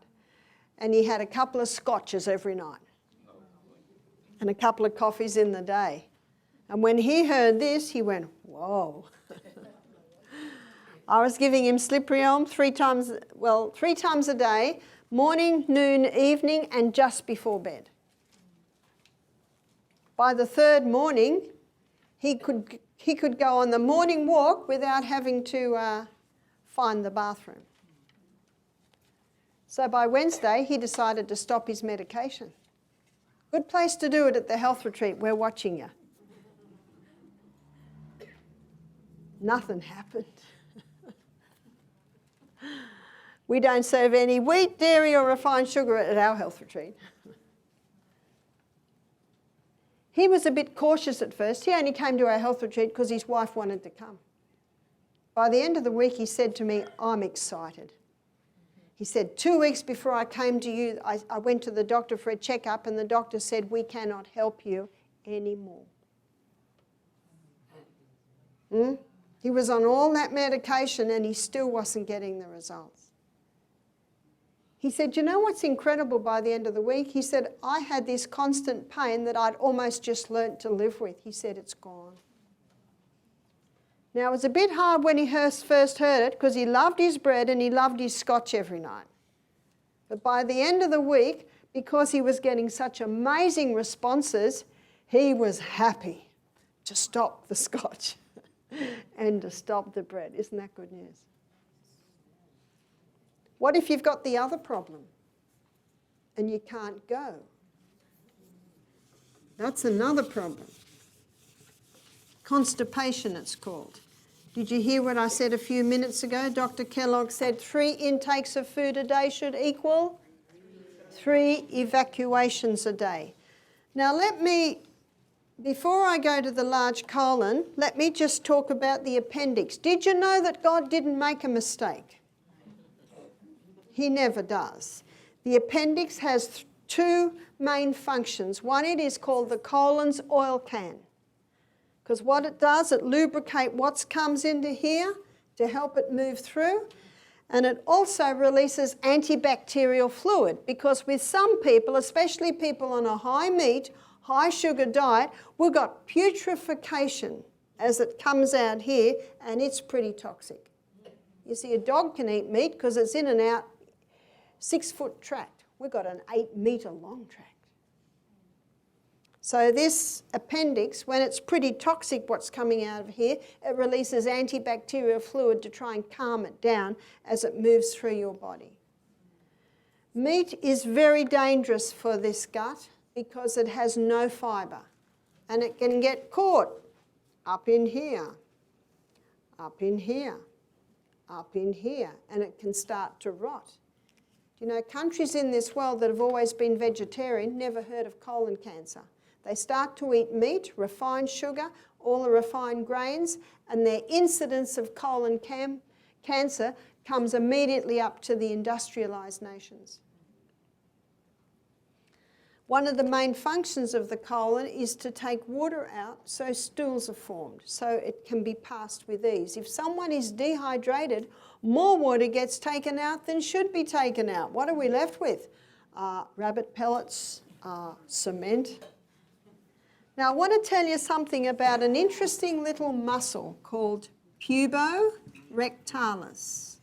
And he had a couple of scotches every night. And a couple of coffees in the day. And when he heard this, he went, whoa. I was giving him slippery elm 3 times a day, morning, noon, evening, and just before bed. By the 3rd morning, he could go on the morning walk without having to find the bathroom. So by Wednesday, he decided to stop his medication. Good place to do it at the health retreat. We're watching you. Nothing happened. We don't serve any wheat, dairy or refined sugar at our health retreat. He was a bit cautious at first. He only came to our health retreat because his wife wanted to come. By the end of the week, he said to me, I'm excited. He said, 2 weeks before I came to you, I went to the doctor for a checkup, and the doctor said, we cannot help you anymore. He was on all that medication and he still wasn't getting the results. He said, you know what's incredible by the end of the week? He said, I had this constant pain that I'd almost just learnt to live with. He said, it's gone. Now, it was a bit hard when he first heard it because he loved his bread and he loved his scotch every night. But by the end of the week, because he was getting such amazing responses, he was happy to stop the scotch and to stop the bread. Isn't that good news? What if you've got the other problem and you can't go? That's another problem. Constipation, it's called. Did you hear what I said a few minutes ago? Dr. Kellogg said 3 intakes of food a day should equal 3 evacuations a day. Now before I go to the large colon, let me just talk about the appendix. Did you know that God didn't make a mistake? He never does. The appendix has 2 main functions. One, it is called the colon's oil can. Because what it does, it lubricates what comes into here to help it move through. And it also releases antibacterial fluid. Because with some people, especially people on a high meat, high sugar diet, we've got putrefaction as it comes out here, and it's pretty toxic. You see, a dog can eat meat because it's in and out 6-foot tract. We've got an 8-metre long tract. So this appendix, when it's pretty toxic what's coming out of here, it releases antibacterial fluid to try and calm it down as it moves through your body. Meat is very dangerous for this gut because it has no fibre, and it can get caught up in here, up in here, up in here, and it can start to rot. You know, countries in this world that have always been vegetarian never heard of colon cancer. They start to eat meat, refined sugar, all the refined grains, and their incidence of colon cancer comes immediately up to the industrialised nations. One of the main functions of the colon is to take water out so stools are formed, so it can be passed with ease. If someone is dehydrated, more water gets taken out than should be taken out. What are we left with? Rabbit pellets, cement. Now I want to tell you something about an interesting little muscle called puborectalis.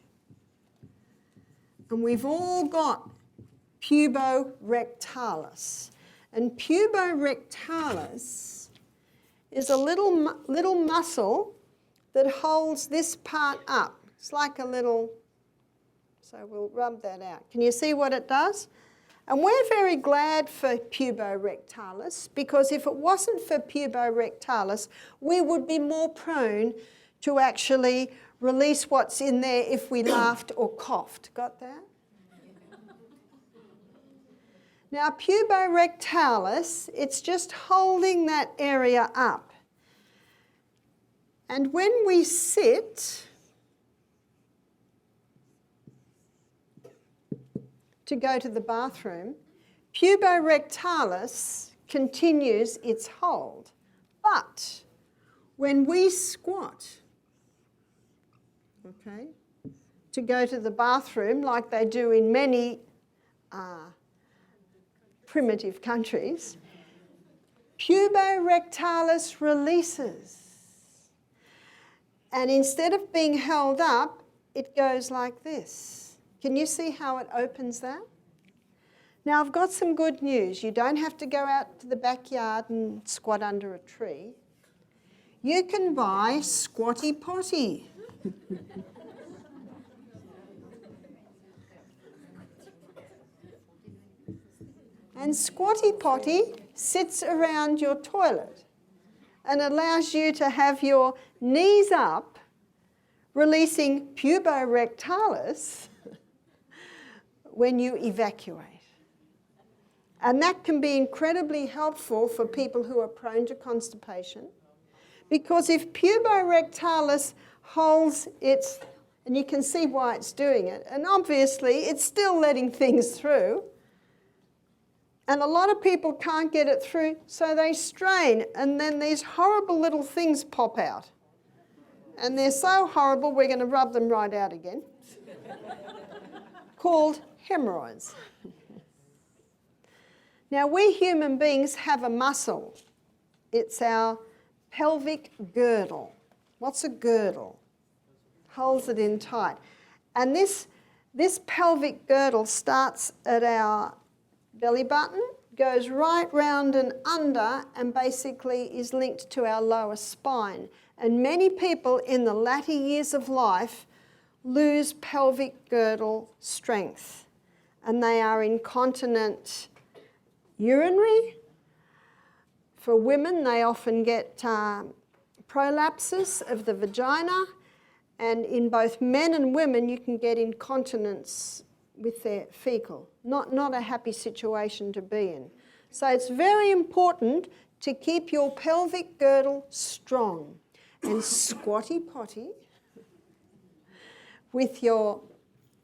And we've all got puborectalis. And puborectalis is a little muscle that holds this part up. It's like a little, so we'll rub that out. Can you see what it does? And we're very glad for puborectalis, because if it wasn't for puborectalis, we would be more prone to actually release what's in there if we laughed or coughed. Got that? Now, puborectalis, it's just holding that area up. And when we sit to go to the bathroom, puborectalis continues its hold. But when we squat, okay, to go to the bathroom, like they do in many primitive countries, puborectalis releases. And instead of being held up, it goes like this. Can you see how it opens that? Now I've got some good news. You don't have to go out to the backyard and squat under a tree. You can buy Squatty Potty. And Squatty Potty sits around your toilet and allows you to have your knees up, releasing puborectalis when you evacuate. And that can be incredibly helpful for people who are prone to constipation, because if puborectalis holds its, and you can see why it's doing it, and obviously it's still letting things through, and a lot of people can't get it through, so they strain, and then these horrible little things pop out. And they're so horrible, we're going to rub them right out again, called hemorrhoids. Now, we human beings have a muscle. It's our pelvic girdle. What's a girdle? Holds it in tight. And this pelvic girdle starts at our belly button, goes right round and under, and basically is linked to our lower spine. And many people in the latter years of life lose pelvic girdle strength, and they are incontinent urinary. For women, they often get prolapses of the vagina, and in both men and women, you can get incontinence with their fecal. Not a happy situation to be in. So it's very important to keep your pelvic girdle strong. And Squatty Potty, with your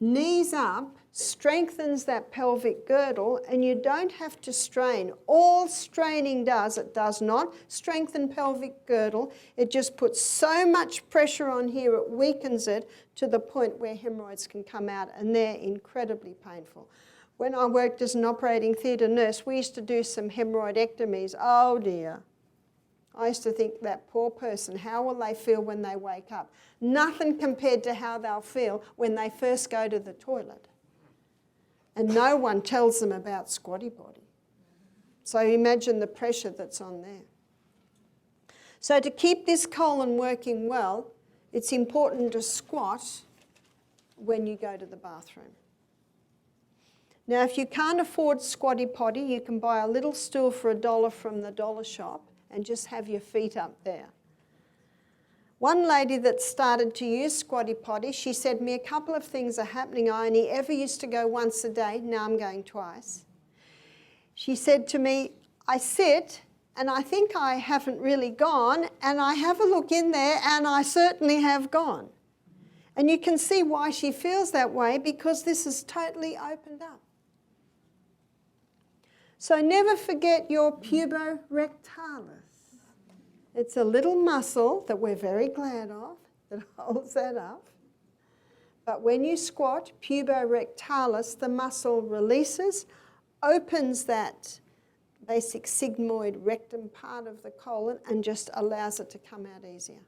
knees up, strengthens that pelvic girdle, and you don't have to strain. All straining does, it does not strengthen pelvic girdle. It just puts so much pressure on here, it weakens it to the point where hemorrhoids can come out, and they're incredibly painful. When I worked as an operating theatre nurse, we used to do some hemorrhoidectomies. Oh dear. I used to think, that poor person, how will they feel when they wake up? Nothing compared to how they'll feel when they first go to the toilet. And no one tells them about Squatty Potty. So imagine the pressure that's on there. So to keep this colon working well, it's important to squat when you go to the bathroom. Now, if you can't afford Squatty Potty, you can buy a little stool for $1 from the dollar shop and just have your feet up there. One lady that started to use Squatty Potty, she said to me, a couple of things are happening. I only ever used to go once a day, now I'm going twice. She said to me, I sit and I think I haven't really gone, and I have a look in there and I certainly have gone. And you can see why she feels that way, because this is totally opened up. So never forget your puborectalis. It's a little muscle that we're very glad of that holds that up. But when you squat, puborectalis, the muscle releases, opens that basic sigmoid rectum part of the colon and just allows it to come out easier.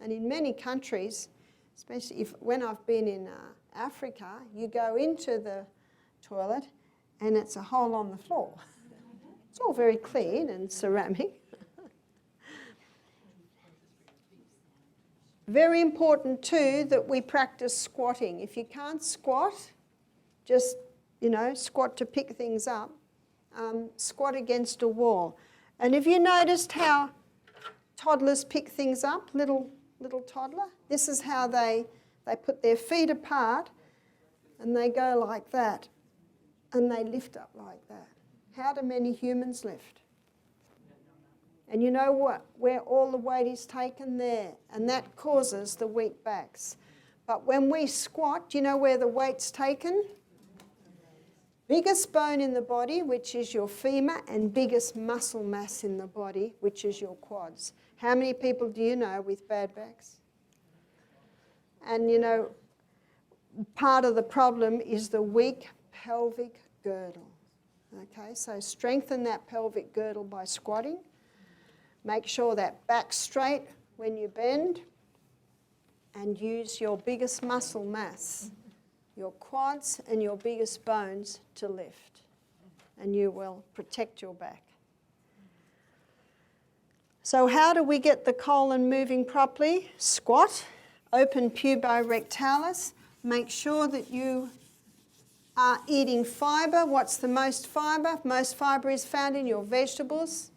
And in many countries, especially when I've been in Africa, you go into the toilet and it's a hole on the floor. It's all very clean and ceramic. Very important too that we practice squatting. If you can't squat, just, squat to pick things up, squat against a wall. And have you noticed how toddlers pick things up, little toddler? This is how they put their feet apart and they go like that and they lift up like that. How do many humans lift? And you know what? Where all the weight is taken there, and that causes the weak backs. But when we squat, do you know where the weight's taken? Biggest bone in the body, which is your femur, and biggest muscle mass in the body, which is your quads. How many people do you know with bad backs? And part of the problem is the weak pelvic girdle. Okay, so strengthen that pelvic girdle by squatting. Make sure that back's straight when you bend, and use your biggest muscle mass, your quads and your biggest bones to lift, and you will protect your back. So how do we get the colon moving properly? Squat, open puborectalis, make sure that you are eating fibre. What's the most fibre? Most fibre is found in your vegetables.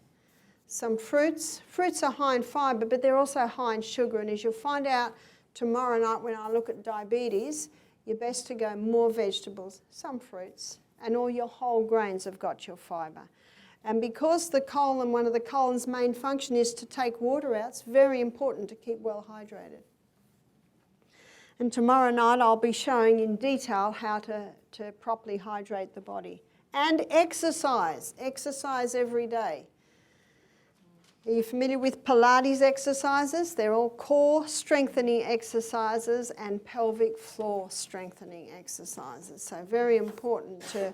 Some fruits. Fruits are high in fibre, but they're also high in sugar. And as you'll find out tomorrow night when I look at diabetes, you're best to go more vegetables, some fruits, and all your whole grains have got your fibre. And because the colon, one of the colon's main function is to take water out, it's very important to keep well hydrated. And tomorrow night I'll be showing in detail how to properly hydrate the body. And exercise. Exercise every day. Are you familiar with Pilates exercises? They're all core strengthening exercises and pelvic floor strengthening exercises. So very important to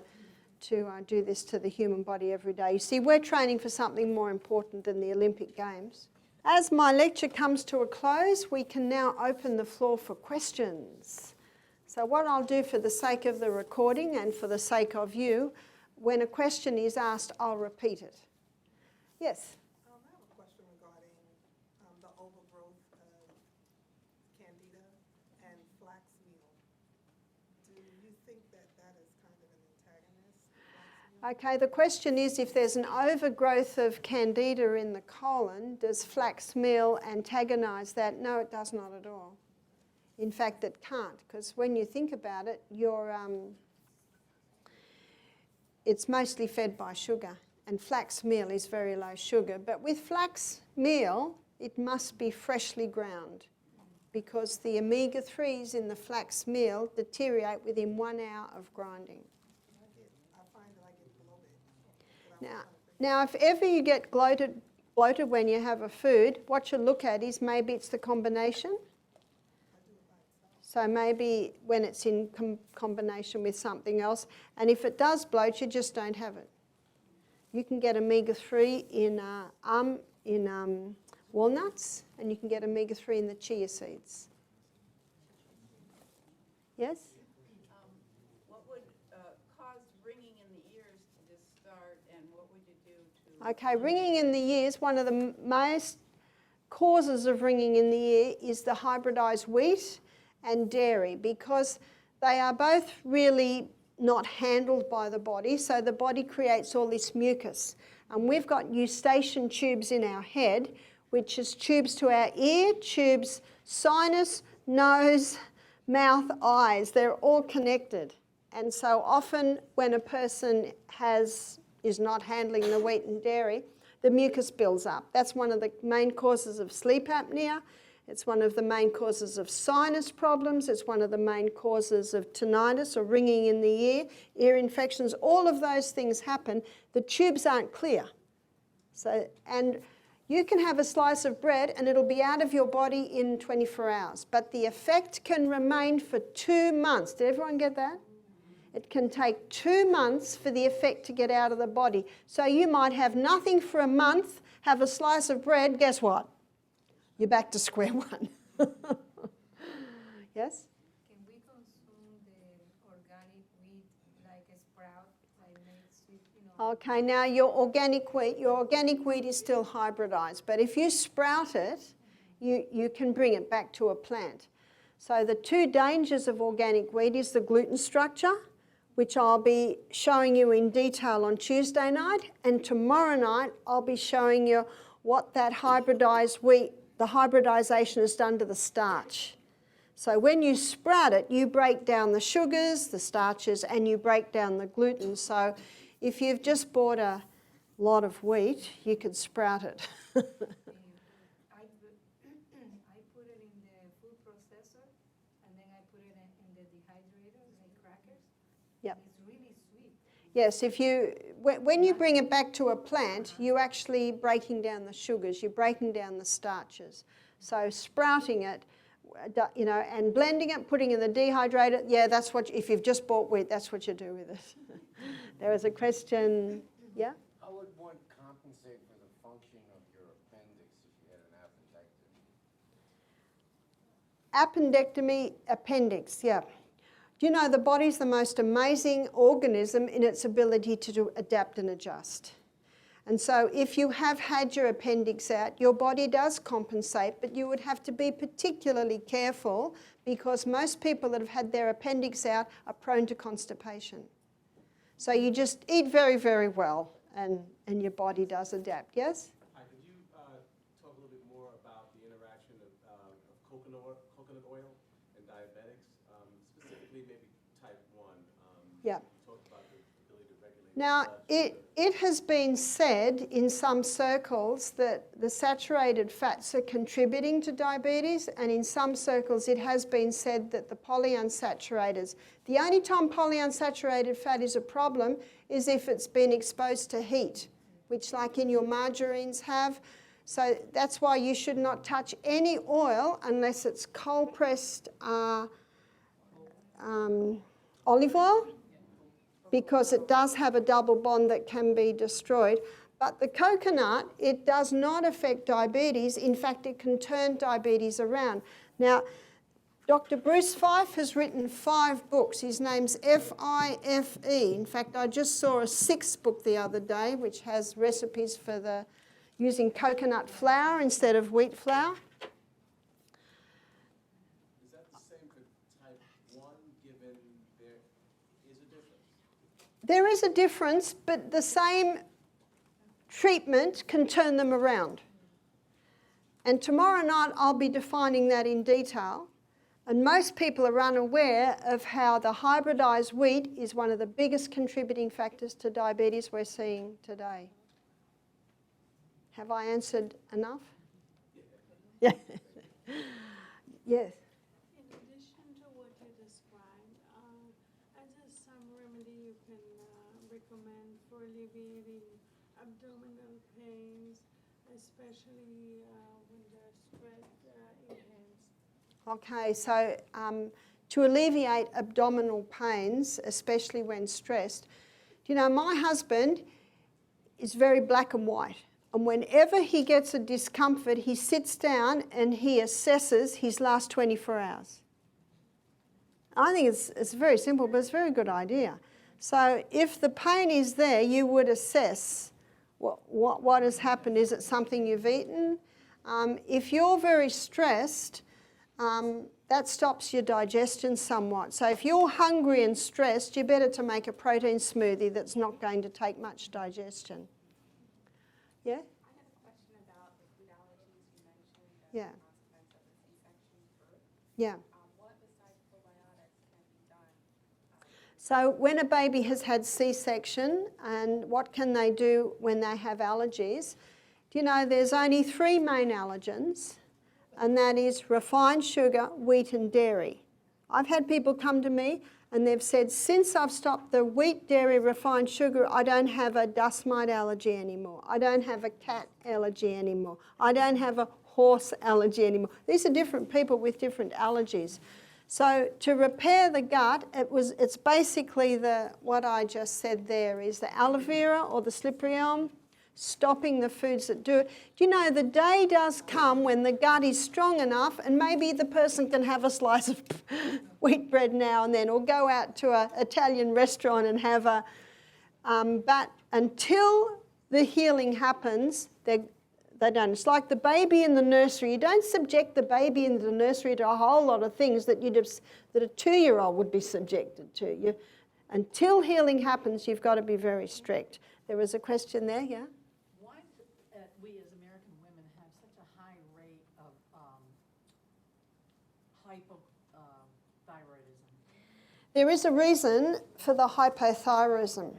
do this to the human body every day. You see, we're training for something more important than the Olympic Games. As my lecture comes to a close, we can now open the floor for questions. So what I'll do for the sake of the recording and for the sake of you, when a question is asked, I'll repeat it. Yes? Okay, the question is, if there's an overgrowth of candida in the colon, does flax meal antagonise that? No, it does not at all. In fact, it can't, because when you think about it, it's mostly fed by sugar, and flax meal is very low sugar. But with flax meal, it must be freshly ground, because the omega-3s in the flax meal deteriorate within 1 hour of grinding. Now, if ever you get bloated when you have a food, what you look at is maybe it's the combination. So maybe when it's in combination with something else, and if it does bloat, you just don't have it. You can get omega-3 in walnuts, and you can get omega-3 in the chia seeds. Yes? Okay, ringing in the ears, one of the most causes of ringing in the ear is the hybridised wheat and dairy, because they are both really not handled by the body, so the body creates all this mucus. And we've got eustachian tubes in our head, which is tubes to our ear, tubes, sinus, nose, mouth, eyes. They're all connected. And so often when a person is not handling the wheat and dairy, the mucus builds up. That's one of the main causes of sleep apnea, It's one of the main causes of sinus problems. It's one of the main causes of tinnitus or ringing in the ear infections. All of those things happen. The tubes aren't clear. So, and you can have a slice of bread and it'll be out of your body in 24 hours. But the effect can remain for 2 months. Did everyone get that? It can take 2 months for the effect to get out of the body. So you might have nothing for a month, have a slice of bread, guess what? You're back to square one. Yes? Can we consume the organic wheat like a sprout, like makes it, Okay, now your organic wheat is still hybridized, but if you sprout it, you can bring it back to a plant. So the 2 dangers of organic wheat is the gluten structure, which I'll be showing you in detail on Tuesday night, and tomorrow night I'll be showing you what that hybridized wheat, the hybridization has done to the starch. So when you sprout it, you break down the sugars, the starches, and you break down the gluten. So if you've just bought a lot of wheat, you could sprout it. I put it in the food processor, and then I put it in the dehydrator, like crackers. Yep. It's really sweet. Yes, when you bring it back to a plant, you're actually breaking down the sugars, you're breaking down the starches. So sprouting it, and blending it, putting it in the dehydrator, yeah, that's what, if you've just bought wheat, that's what you do with it. There was a question, yeah? How would one compensate for the function of your appendix if you had an appendectomy? Appendix, yeah. Do you know the body's the most amazing organism in its ability to adapt and adjust? And so if you have had your appendix out, your body does compensate, but you would have to be particularly careful because most people that have had their appendix out are prone to constipation. So you just eat very, very well and your body does adapt, yes? Hi, could you talk a little bit more about the interaction of coconut oil and diabetics, specifically maybe type 1? Yeah. You talked about the ability to regulate Now, blood it has been said in some circles that the saturated fats are contributing to diabetes, and in some circles it has been said that the polyunsaturators. The only time polyunsaturated fat is a problem is if it's been exposed to heat, which like in your margarines have. So that's why you should not touch any oil unless it's cold-pressed olive oil, because it does have a double bond that can be destroyed. But the coconut, it does not affect diabetes. In fact, it can turn diabetes around. Now, Dr. Bruce Fife has written 5 books. His name's F-I-F-E. In fact, I just saw a 6th book the other day, which has recipes for using coconut flour instead of wheat flour. Is that the same for type 1, given there is a difference? There is a difference, but the same treatment can turn them around. And tomorrow night I'll be defining that in detail. And most people are unaware of how the hybridized wheat is one of the biggest contributing factors to diabetes we're seeing today. Have I answered enough? Yeah. Yes. In addition to what you described, as a some remedy you can recommend for alleviating abdominal pains, especially when the stress enhanced. Okay, so to alleviate abdominal pains, especially when stressed, my husband is very black and white. And whenever he gets a discomfort, he sits down and he assesses his last 24 hours. I think it's very simple, but it's a very good idea. So if the pain is there, you would assess what has happened. Is it something you've eaten? If you're very stressed, that stops your digestion somewhat. So if you're hungry and stressed, you're better to make a protein smoothie that's not going to take much digestion. Yeah? I had a question about the food allergies you mentioned as Yeah. a consequence of the C-section birth. Yeah. What besides probiotics can be done? So when a baby has had C-section, and what can they do when they have allergies? There's only 3 main allergens. and that is refined sugar, wheat and dairy. I've had people come to me and they've said, since I've stopped the wheat, dairy, refined sugar, I don't have a dust mite allergy anymore. I don't have a cat allergy anymore. I don't have a horse allergy anymore. These are different people with different allergies. So to repair the gut, it's basically what I just said there is the aloe vera or the slippery elm, stopping the foods that do it. Do you know, the day does come when the gut is strong enough and maybe the person can have a slice of wheat bread now and then, or go out to an Italian restaurant and have a... but until the healing happens, they don't. It's like the baby in the nursery. You don't subject the baby in the nursery to a whole lot of things that a 2-year-old would be subjected to. Until healing happens, you've got to be very strict. There was a question there, yeah? Why do we as American women have such a high rate of hypothyroidism? There is a reason for the hypothyroidism.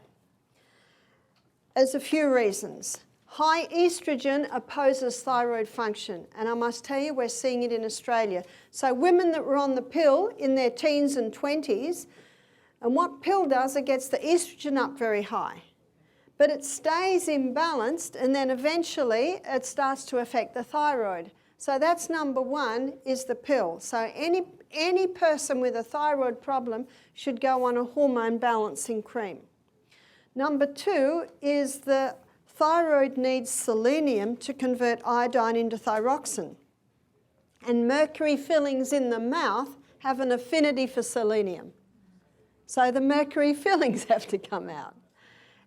There's a few reasons. High estrogen opposes thyroid function, and I must tell you, we're seeing it in Australia. So women that were on the pill in their teens and 20s, and what pill does, it gets the estrogen up very high. But it stays imbalanced, and then eventually it starts to affect the thyroid. So that's number one, is the pill. So any person with a thyroid problem should go on a hormone balancing cream. Number two is the thyroid needs selenium to convert iodine into thyroxine. And mercury fillings in the mouth have an affinity for selenium. So the mercury fillings have to come out.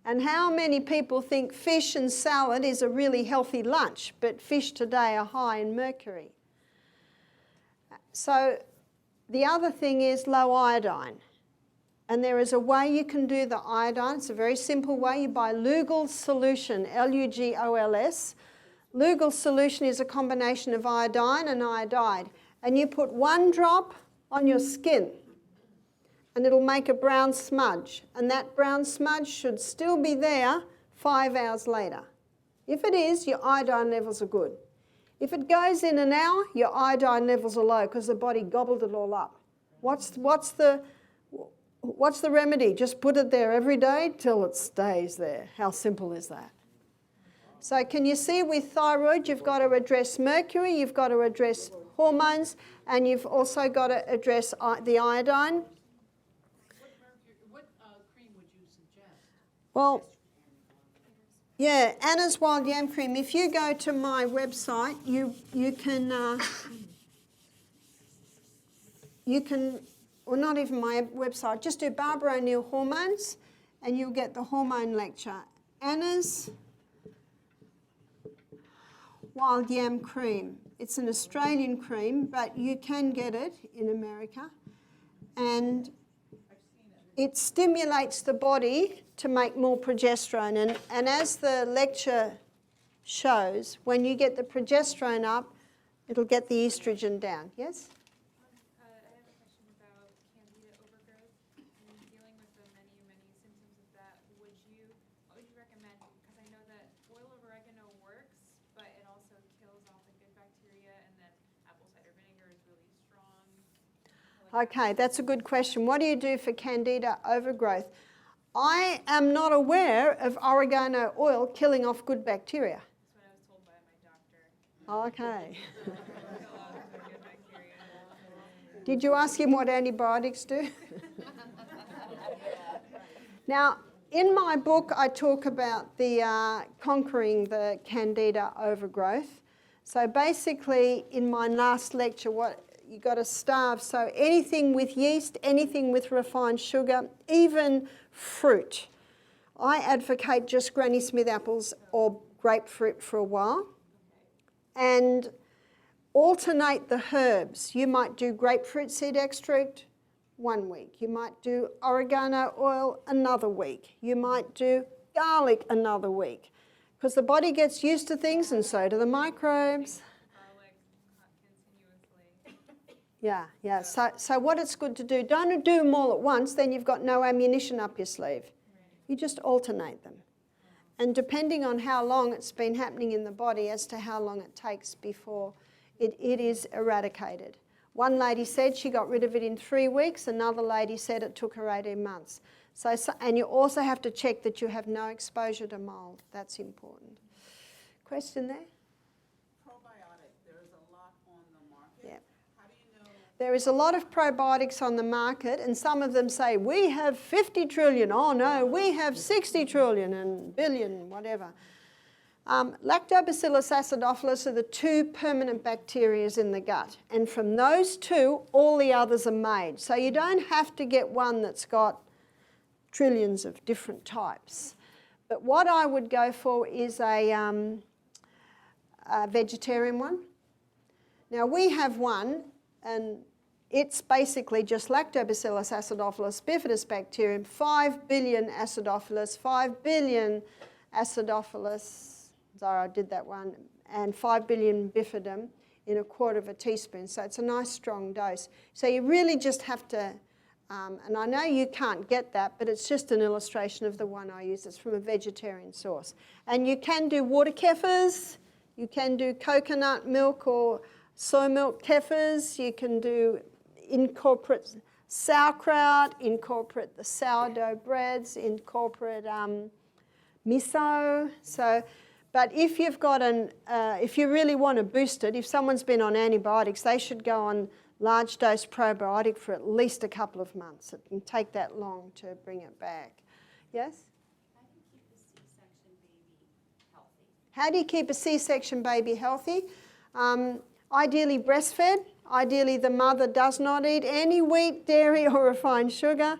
And how many people think fish and salad is a really healthy lunch, but fish today are high in mercury? So the other thing is low iodine. And there is a way you can do the iodine. It's a very simple way. You buy Lugol solution, L-U-G-O-L-S. Lugol solution is a combination of iodine and iodide. And you put 1 drop on your skin, and it'll make a brown smudge. And that brown smudge should still be there 5 hours later. If it is, your iodine levels are good. If it goes in an hour, your iodine levels are low because the body gobbled it all up. What's the remedy? Just put it there every day till it stays there. How simple is that? So can you see with thyroid, you've got to address mercury, you've got to address hormones, and you've also got to address the iodine. What cream would you suggest? Well, yeah, Anna's Wild Yam Cream. If you go to my website, you can, or not even my website, just do Barbara O'Neill Hormones and you'll get the hormone lecture. Anna's Wild Yam Cream. It's an Australian cream, but you can get it in America. And it stimulates the body to make more progesterone. And as the lecture shows, when you get the progesterone up, it'll get the estrogen down. Yes? I have a question about candida overgrowth. And dealing with the many symptoms of that, what would you recommend? Because I know that oil of oregano works, but it also kills off the good bacteria, and then apple cider vinegar is really strong. Okay, that's a good question. What do you do for candida overgrowth? I am not aware of oregano oil killing off good bacteria. That's what I was told by my doctor. Okay. Kill off the good bacteria. Did you ask him what antibiotics do? Now, in my book, I talk about the conquering the candida overgrowth. So basically, in my last lecture, you got to starve. So anything with yeast, anything with refined sugar, even fruit. I advocate just Granny Smith apples or grapefruit for a while. And alternate the herbs. You might do grapefruit seed extract 1 week. You might do oregano oil another week. You might do garlic another week. Because the body gets used to things and so do the microbes. Garlic continuously. Yeah. So what it's good to do, don't do them all at once, then you've got no ammunition up your sleeve. You just alternate them. And depending on how long it's been happening in the body as to how long it takes before it is eradicated. One lady said she got rid of it in 3 weeks. Another lady said it took her 18 months. So, and you also have to check that you have no exposure to mold. That's important. Question there? Probiotic, there is a lot on the market. Yeah. How do you know? There is a lot of probiotics on the market, and some of them say, we have 50 trillion. Oh no, we have 60 trillion and billion, whatever. Lactobacillus acidophilus are the 2 permanent bacteria in the gut, and from those 2, all the others are made. So you don't have to get one that's got trillions of different types. But what I would go for is a vegetarian one. Now we have one, and it's basically just Lactobacillus acidophilus bifidus bacterium, 5 billion acidophilus, 5 billion acidophilus, sorry, I did that one, and 5 billion bifidum in a quarter of a teaspoon. So it's a nice strong dose. So you really just have to, and I know you can't get that, but it's just an illustration of the one I use. It's from a vegetarian source. And you can do water kefirs, you can do coconut milk or soy milk kefirs, you can do incorporate sauerkraut, incorporate the sourdough breads, incorporate miso. So, but if you've got if you really want to boost it, if someone's been on antibiotics, they should go on large dose probiotic for at least a couple of months. It can take that long to bring it back. Yes? How do you keep a C-section baby healthy? Ideally breastfed. Ideally the mother does not eat any wheat, dairy or refined sugar,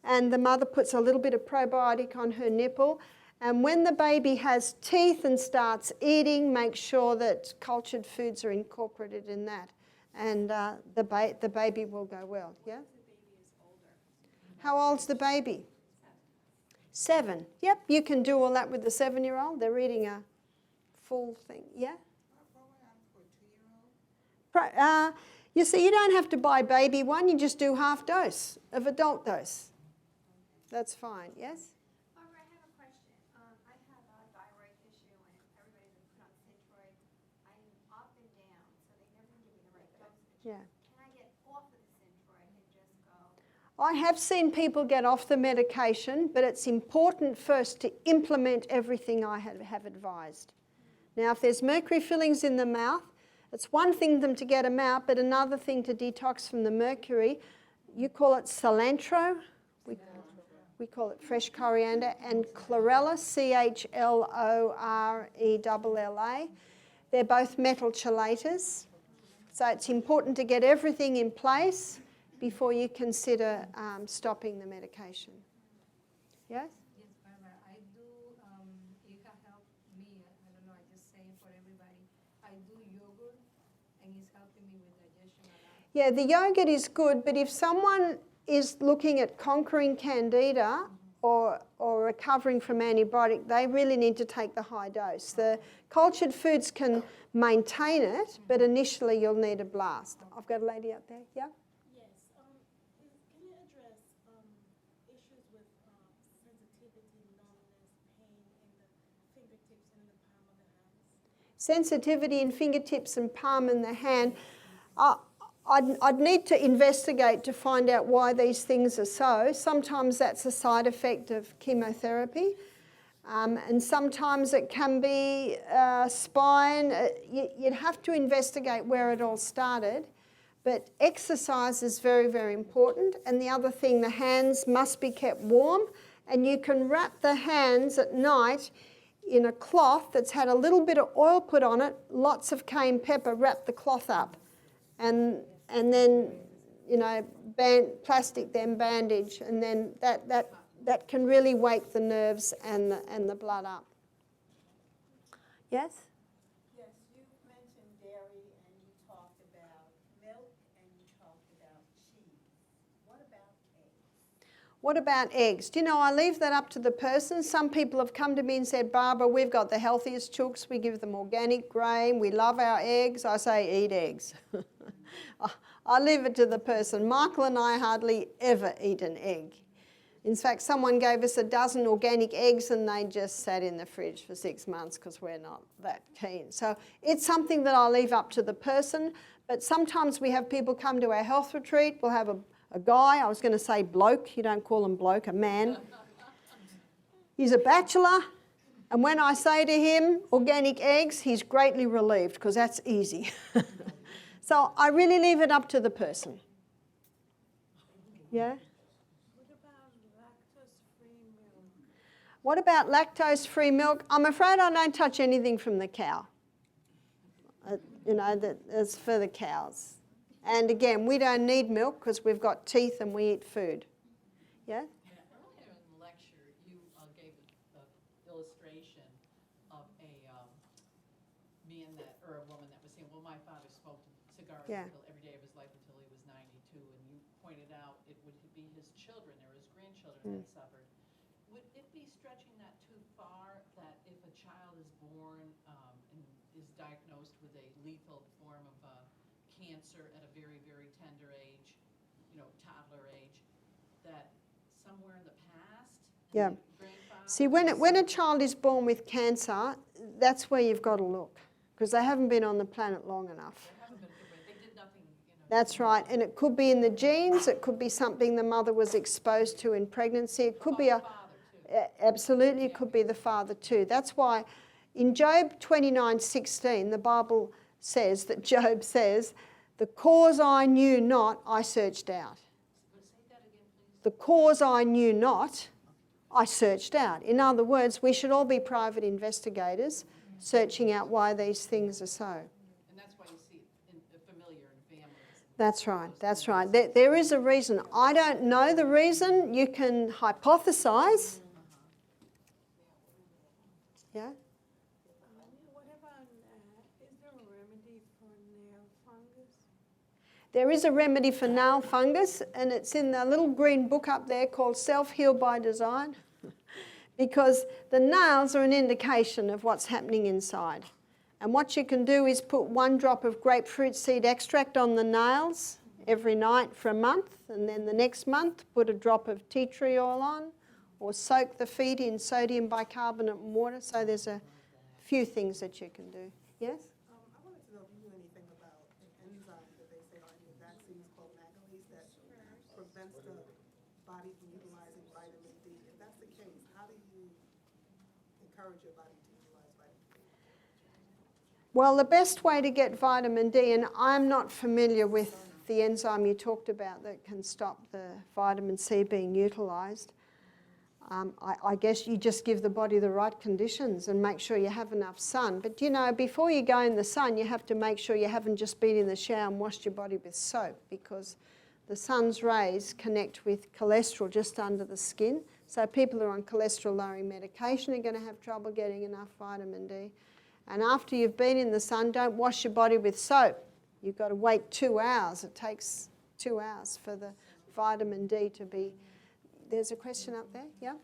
and the mother puts a little bit of probiotic on her nipple. And when the baby has teeth and starts eating, make sure that cultured foods are incorporated in that. And the baby will go well. Yeah? How old's the baby? 7. Yep, you can do all that with the 7-year-old. They're eating a full thing. Yeah? You see, you don't have to buy baby one. You just do half dose of adult dose. That's fine. Yes? Barbara, I have a question. I have a thyroid issue, and everybody's been put on Synthroid. I'm up and down, so they never give me the right dosage. Yeah. Can I get off of the Synthroid and just go? I have seen people get off the medication, but it's important first to implement everything I have advised. Now, if there's mercury fillings in the mouth, it's one thing them to get them out, but another thing to detox from the mercury. You call it cilantro. We call it fresh coriander, and chlorella, CHLORELLA. They're both metal chelators. So it's important to get everything in place before you consider stopping the medication. Yes? Yes, Barbara, I do, it has helped me, I don't know, I just say it for everybody. I do yogurt, and it's helping me with digestion a lot. Yeah, the yogurt is good, but if someone is looking at conquering candida or recovering from antibiotic, they really need to take the high dose. The cultured foods can maintain it, but initially you'll need a blast. I've got a lady up there, yeah? Yes. Can you address issues with sensitivity, numbness, pain in the fingertips and the palm of the hands? Sensitivity in fingertips and palm in the hand. I'd need to investigate to find out why these things are so. Sometimes that's a side effect of chemotherapy, and sometimes it can be spine. You'd have to investigate where it all started, but exercise is very, very important. And the other thing, the hands must be kept warm, and you can wrap the hands at night in a cloth that's had a little bit of oil put on it, lots of cayenne pepper, wrap the cloth up. And then, you know, plastic, then bandage, and then that can really wake the nerves and the blood up. Yes? Yes, you mentioned dairy and you talked about milk and you talked about cheese. What about eggs? What about eggs? Do you know, I leave that up to the person. Some people have come to me and said, Barbara, we've got the healthiest chooks. We give them organic grain. We love our eggs. I say, eat eggs. I leave it to the person. Michael and I hardly ever eat an egg. In fact, someone gave us a dozen organic eggs and they just sat in the fridge for 6 months because we're not that keen. So it's something that I'll leave up to the person. But sometimes we have people come to our health retreat. We'll have a guy, I was going to say bloke, you don't call him bloke, a man. He's a bachelor. And when I say to him, organic eggs, he's greatly relieved because that's easy. So I really leave it up to the person. Yeah? What about lactose-free milk? What about lactose-free milk? I'm afraid I don't touch anything from the cow. That's for the cows. And again, we don't need milk because we've got teeth and we eat food. Yeah? Earlier in the lecture, you gave an illustration of a man or a woman that was saying, well, my father smoked cigars every day of his life until he was 92, and you pointed out it would be his children or his grandchildren that suffered. Would it be stretching that too far that if a child is born and is diagnosed with a lethal form of cancer at a very, very tender age, toddler age, that somewhere in the past, Yeah. See, when a child is born with cancer, that's where you've got to look because they haven't been on the planet long enough. They did nothing, That's right, and it could be in the genes, it could be something the mother was exposed to in pregnancy, it could be absolutely, it could be the father too. That's why in Job 29:16, the Bible says that Job says, the cause I knew not, I searched out. The cause I knew not, I searched out. In other words, we should all be private investigators searching out why these things are so. And that's why you see it familiar in families. That's right, that's right. There is a reason. I don't know the reason. You can hypothesize. Yeah? What about, is there a remedy for nail fungus? There is a remedy for nail fungus, and it's in the little green book up there called Self-Heal by Design, because the nails are an indication of what's happening inside. And what you can do is put 1 drop of grapefruit seed extract on the nails every night for a month, and then the next month put a drop of tea tree oil on, or soak the feet in sodium bicarbonate and water. So there's a few things that you can do. Yes? I wanted to know if you knew anything about an enzyme that they say are in the vaccines called manganese that prevents the body from utilizing vitamin D. If that's the case, how do you encourage your body to utilize vitamin D? Well, the best way to get vitamin D, and I'm not familiar with the enzyme you talked about that can stop the vitamin C being utilised. I guess you just give the body the right conditions and make sure you have enough sun. But before you go in the sun, you have to make sure you haven't just been in the shower and washed your body with soap, because the sun's rays connect with cholesterol just under the skin. So people who are on cholesterol-lowering medication are going to have trouble getting enough vitamin D. And after you've been in the sun, don't wash your body with soap. You've got to wait 2 hours. It takes 2 hours for the vitamin D to be... There's a question up there, yeah?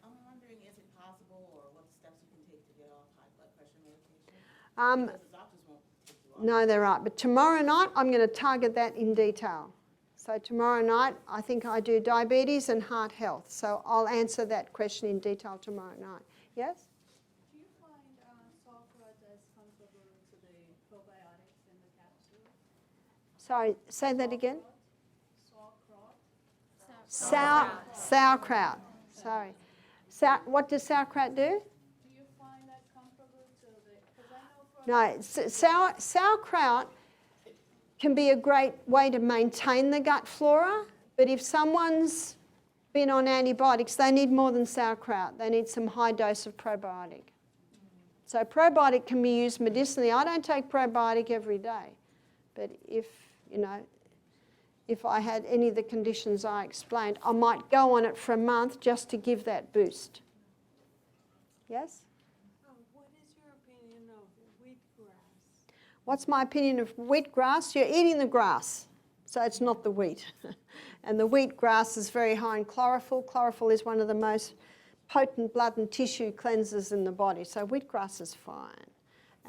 I'm wondering, is it possible, or what steps you can take to get off high blood pressure medication? Because the doctors won't take you off. No, they're right. But tomorrow night, I'm going to target that in detail. So tomorrow night, I think I do diabetes and heart health. So I'll answer that question in detail tomorrow night. Yes? Do you find sauerkraut as comparable to the probiotics in the capsule? Sorry, say that again. Sauerkraut. Sauerkraut. Sorry. What does sauerkraut do? Do you find that comparable to the... Because I know No, sauerkraut can be a great way to maintain the gut flora, but if someone's been on antibiotics, they need more than sauerkraut. They need some high dose of probiotic. So probiotic can be used medicinally. I don't take probiotic every day, but if I had any of the conditions I explained, I might go on it for a month just to give that boost. Yes? What is your opinion of wheatgrass? What's my opinion of wheatgrass? You're eating the grass, so it's not the wheat. And the wheatgrass is very high in chlorophyll. Chlorophyll is one of the most potent blood and tissue cleansers in the body, so wheatgrass is fine.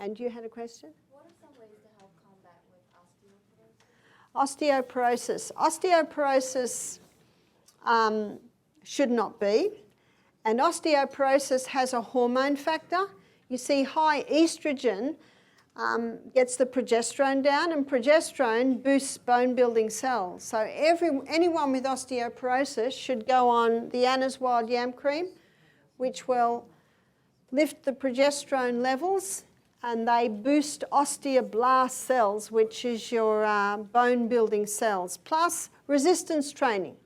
And you had a question? What are some ways to help combat with osteoporosis? Osteoporosis. Osteoporosis should not be. And osteoporosis has a hormone factor. You see, high estrogen gets the progesterone down, and progesterone boosts bone-building cells. So anyone with osteoporosis should go on the Anna's Wild Yam Cream, which will lift the progesterone levels, and they boost osteoblast cells, which is your bone-building cells, plus resistance training.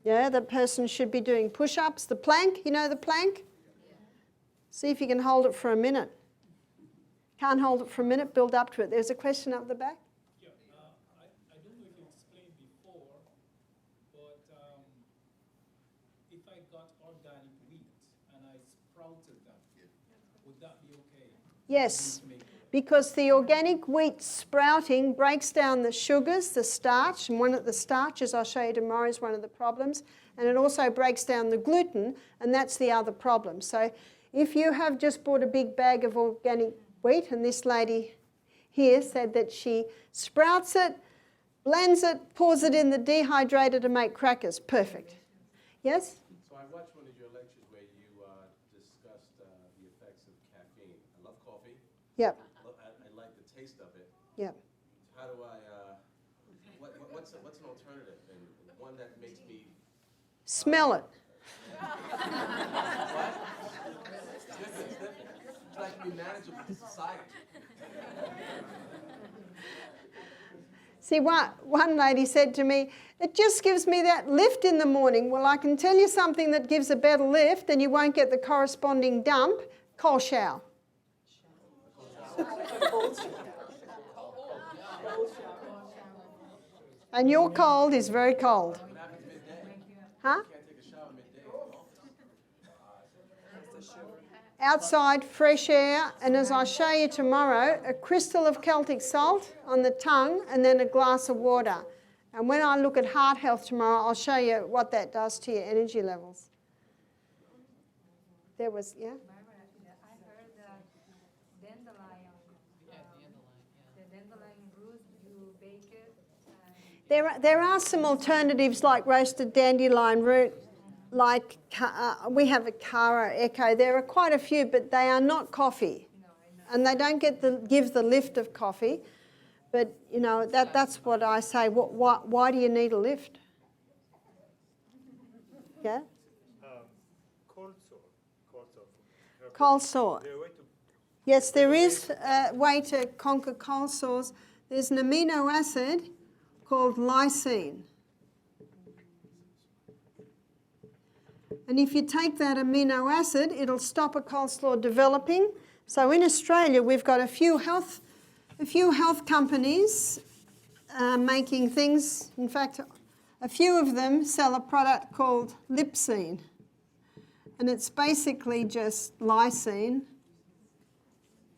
Yeah, the person should be doing push-ups, the plank, you know the plank? See if you can hold it for a minute. Can't hold it for a minute, build up to it. There's a question up the back. Yeah, I don't know if you explained before, but if I got organic wheat and I sprouted them, would that be okay? Yes, because the organic wheat sprouting breaks down the sugars, the starch, and one of the starches I'll show you tomorrow is one of the problems, and it also breaks down the gluten, and that's the other problem. So if you have just bought a big bag of organic wheat, and this lady here said that she sprouts it, blends it, pours it in the dehydrator to make crackers. Perfect. Yes? So I watched one of your lectures where you discussed the effects of caffeine. I love coffee. Yep. I like the taste of it. Yep. How do I, what's an alternative, and one that makes me... Smell it. What? It's like to be manageable to society. See, one lady said to me, it just gives me that lift in the morning. Well, I can tell you something that gives a better lift and you won't get the corresponding dump. Cold shower. And your cold is very cold. Huh? Outside, fresh air, and as I show you tomorrow, a crystal of Celtic salt on the tongue and then a glass of water. And when I look at heart health tomorrow, I'll show you what that does to your energy levels. There was, yeah? Barbara, I heard that dandelion, the dandelion root, you bake it. There are some alternatives like roasted dandelion root, like we have a Cara Echo. There are quite a few, but they are not coffee. And they don't give the lift of coffee. But, you know, that's what I say. Why do you need a lift? Yeah? Cold sore. Cold sore. Yes, there is a way to conquer cold sores. There's an amino acid called lysine. And if you take that amino acid, it'll stop a cold sore developing. So in Australia, we've got a few health companies making things. In fact, a few of them sell a product called Lipsine. And it's basically just lysine.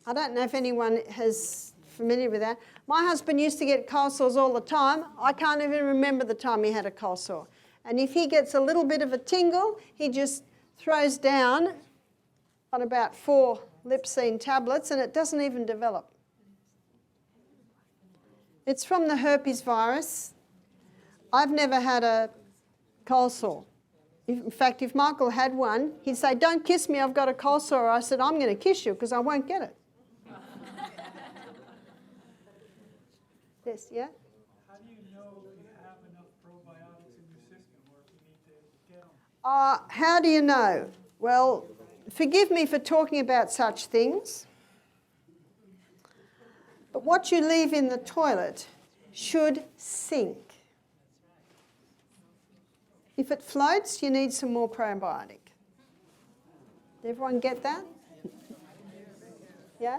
I don't know if anyone is familiar with that. My husband used to get cold sores all the time. I can't even remember the time he had a cold sore. And if he gets a little bit of a tingle, he just throws down on about 4 Lipsine tablets and it doesn't even develop. It's from the herpes virus. I've never had a cold sore. In fact, if Michael had one, he'd say, "Don't kiss me, I've got a cold sore." I said, "I'm going to kiss you because I won't get it." Yes, yeah? How do you know if you have enough probiotics in your system or if you need to get them? How do you know? Well, forgive me for talking about such things, but what you leave in the toilet should sink. If it floats, you need some more probiotic. Did everyone get that? Yeah?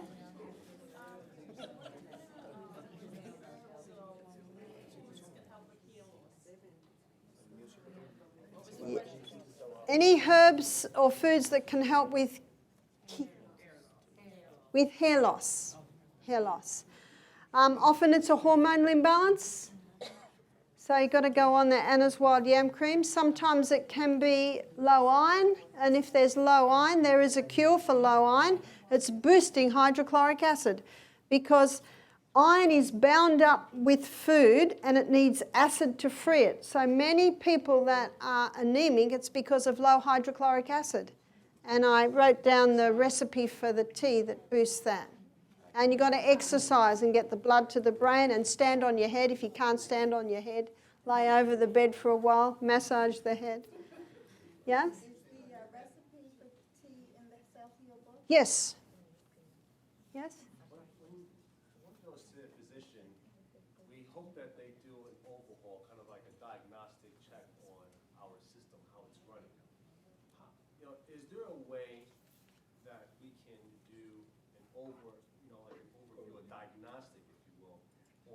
Any herbs or foods that can help with hair loss? Hair loss. Often it's a hormonal imbalance. So you've got to go on the Anna's Wild Yam Cream. Sometimes it can be low iron, and if there's low iron, there is a cure for low iron. It's boosting hydrochloric acid because iron is bound up with food and it needs acid to free it. So many people that are anemic, it's because of low hydrochloric acid. And I wrote down the recipe for the tea that boosts that. And you've got to exercise and get the blood to the brain and stand on your head. If you can't stand on your head, lay over the bed for a while, massage the head. Yes? Is the recipe for tea in the self-heal book? Yes. Yes? When it goes to a physician, we hope that they do an overhaul, kind of like a diagnostic check on our system, how it's running. Is there a way that we can do an overview, a diagnostic, if you will,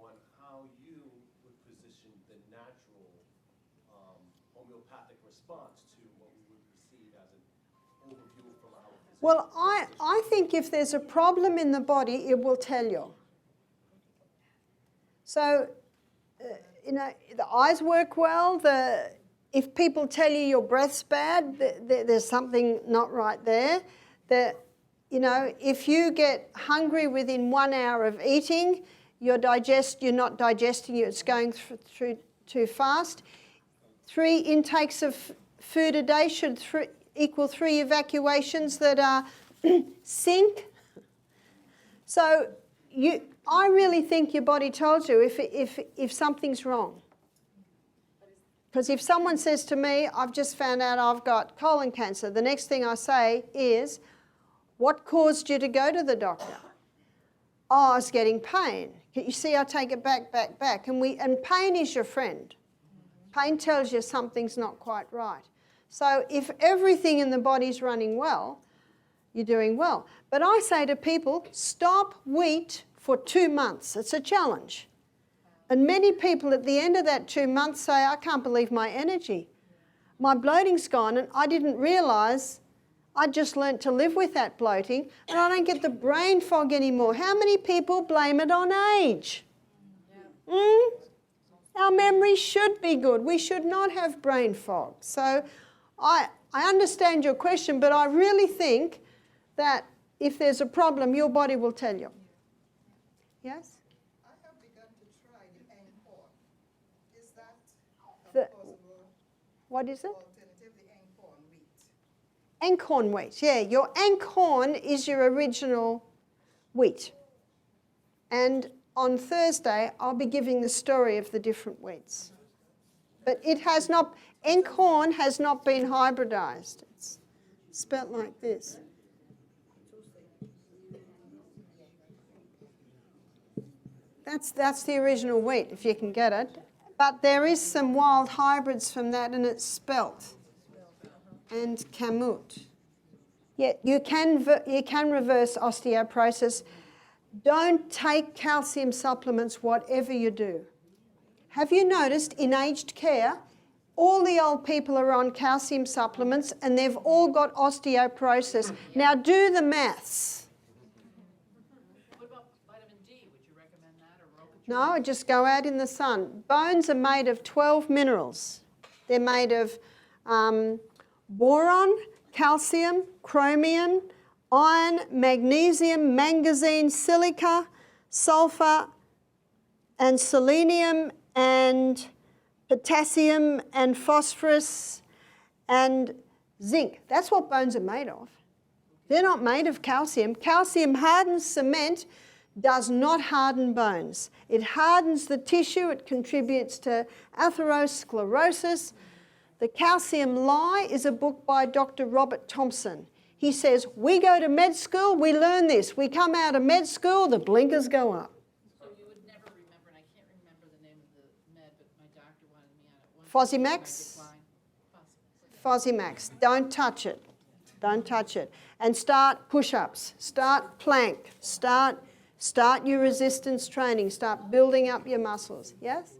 on how you would position the natural homeopathic response to what we would perceive as an overview from our physician? Well, I think if there's a problem in the body, it will tell you. So, the eyes work well. If people tell you your breath's bad, there's something not right there. If you get hungry within 1 hour of eating, you're not digesting it, it's going through too fast. 3 intakes of food a day should equal 3 evacuations that are sink. So I really think your body tells you if something's wrong. Because if someone says to me, I've just found out I've got colon cancer, the next thing I say is, what caused you to go to the doctor? Oh, I was getting pain. You see, I take it back. And pain is your friend. Pain tells you something's not quite right. So if everything in the body's running well, you're doing well. But I say to people, stop wheat for 2 months. It's a challenge. And many people at the end of that 2 months say, I can't believe my energy. My bloating's gone and I didn't realise I just learnt to live with that bloating and I don't get the brain fog anymore. How many people blame it on age? Our memory should be good. We should not have brain fog. So I understand your question, but I really think that if there's a problem, your body will tell you. Yes? I have begun to try the Anchor. Is that a possible What is it? alternative, the Anchor wheat? Einkorn wheat, yeah. Your einkorn is your original wheat. And on Thursday, I'll be giving the story of the different wheats. But einkorn has not been hybridized. It's spelt like this. That's the original wheat, if you can get it. But there is some wild hybrids from that, and it's spelt. And kamut. Yeah, you can reverse osteoporosis. Don't take calcium supplements, whatever you do. Have you noticed in aged care, all the old people are on calcium supplements and they've all got osteoporosis. Now do the maths. What about vitamin D? Would you recommend that or No, just go out in the sun. Bones are made of 12 minerals. They're made of boron, calcium, chromium, iron, magnesium, mangazine, silica, sulfur, and selenium, and potassium, and phosphorus, and zinc. That's what bones are made of. They're not made of calcium. Calcium hardens cement, does not harden bones. It hardens the tissue. It contributes to atherosclerosis. The Calcium Lie is a book by Dr. Robert Thompson. He says, we go to med school, we learn this. We come out of med school, the blinkers go up. So you would never remember, and I can't remember the name of the med, but my doctor wanted me on it once. Fosimax. Don't touch it. Don't touch it. And start push-ups. Start plank. Start your resistance training. Start building up your muscles. Yes?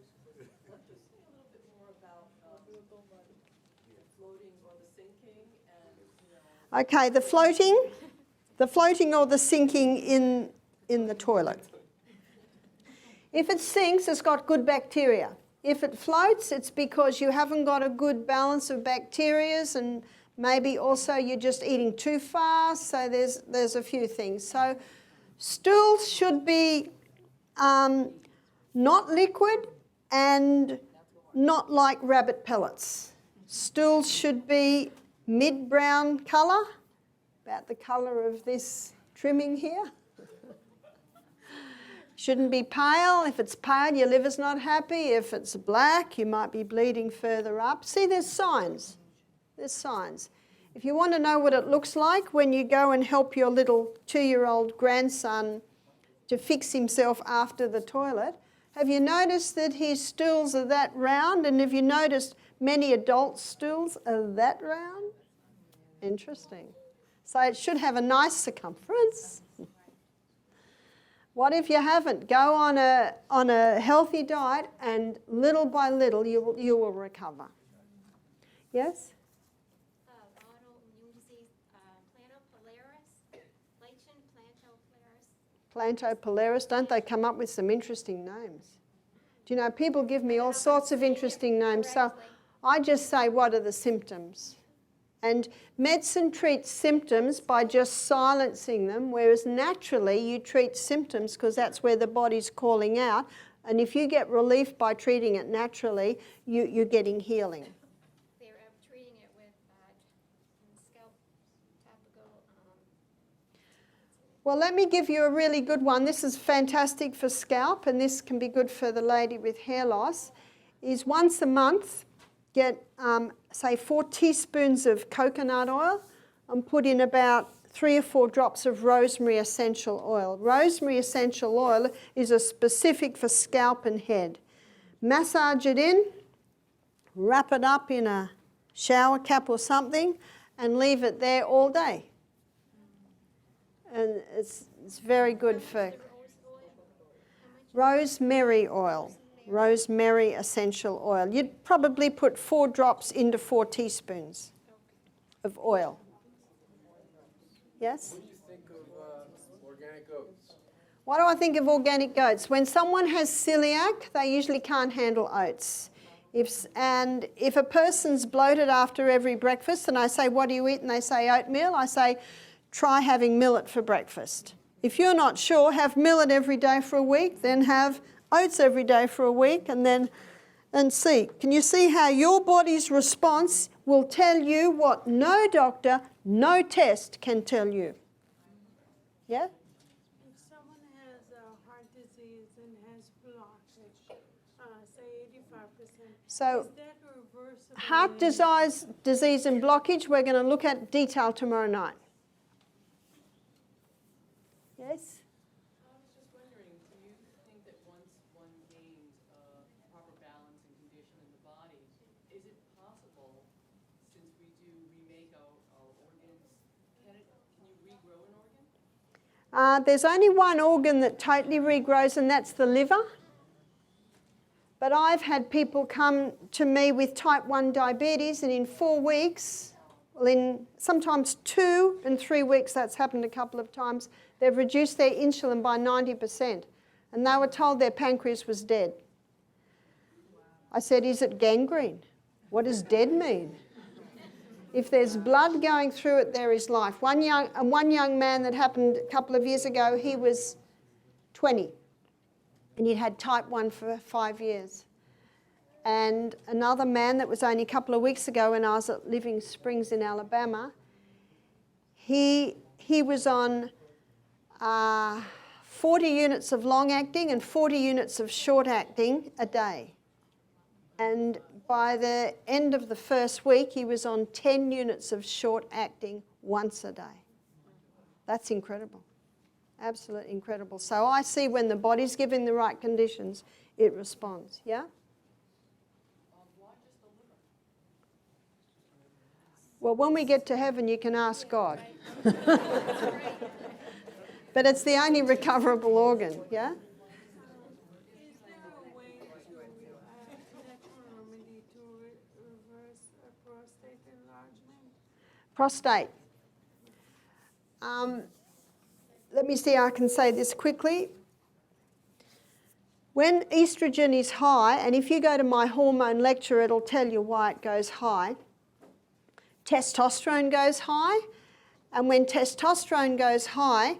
Okay, the floating or the sinking in the toilet. If it sinks, it's got good bacteria. If it floats, it's because you haven't got a good balance of bacteria, and maybe also you're just eating too fast, so there's a few things. So stools should be not liquid and not like rabbit pellets. Stools should be mid-brown colour, about the colour of this trimming here. Shouldn't be pale. If it's pale, your liver's not happy. If it's black, you might be bleeding further up. See, there's signs. There's signs. If you want to know what it looks like when you go and help your little 2-year-old grandson to fix himself after the toilet, have you noticed that his stools are that round? And have you noticed many adult stools are that round? Interesting. So it should have a nice circumference. What if you haven't? Go on a healthy diet, and little by little you will recover. Yes? Autoimmune disease, plantopolaris. Don't they come up with some interesting names? Do you know, people give me all sorts of interesting names. So I just say, what are the symptoms? And medicine treats symptoms by just silencing them, whereas naturally you treat symptoms because that's where the body's calling out. And if you get relief by treating it naturally, you're getting healing. They're treating it with scalp topical. Well, let me give you a really good one. This is fantastic for scalp, and this can be good for the lady with hair loss, is once a month, get, say, 4 teaspoons of coconut oil and put in about 3 or 4 drops of rosemary essential oil. Rosemary essential oil is a specific for scalp and head. Massage it in, wrap it up in a shower cap or something, and leave it there all day. And it's very good for rosemary oil. Rosemary essential oil. You'd probably put 4 drops into 4 teaspoons of oil. Yes? What do you think of organic oats? What do I think of organic oats? When someone has celiac, they usually can't handle oats. If a person's bloated after every breakfast, and I say, what do you eat? And they say oatmeal, I say, try having millet for breakfast. If you're not sure, have millet every day for a week, then have oats every day for a week, and see. Can you see how your body's response will tell you what no doctor, no test can tell you? Yeah? If someone has heart disease and has blockage, say 85%, So, is that reversible? heart disease and blockage, we're going to look at detail tomorrow night. Yes? I was just wondering, do you think that once one gains proper balance and condition in the body, is it possible, since we do remake our organs, can you regrow an organ? There's only one organ that totally regrows, and that's the liver. But I've had people come to me with type 1 diabetes, and in 4 weeks, well, in sometimes 2 and 3 weeks, that's happened a couple of times, they've reduced their insulin by 90%, and they were told their pancreas was dead. I said, is it gangrene? What does dead mean? If there's blood going through it, there is life. One young man that happened a couple of years ago, he was 20, and he'd had type 1 for 5 years. And another man that was only a couple of weeks ago when I was at Living Springs in Alabama, he was on 40 units of long-acting and 40 units of short-acting a day. And by the end of the first week, he was on 10 units of short-acting once a day. That's incredible. Absolutely incredible. So I see when the body's given the right conditions, it responds. Yeah? Why just the liver? Well, when we get to heaven, you can ask God. But it's the only recoverable organ, yeah? Is there a way to, natural remedy to reverse prostate enlargement? Prostate. Let me see, I can say this quickly. When estrogen is high, and if you go to my hormone lecture, it'll tell you why it goes high. Testosterone goes high, and when testosterone goes high,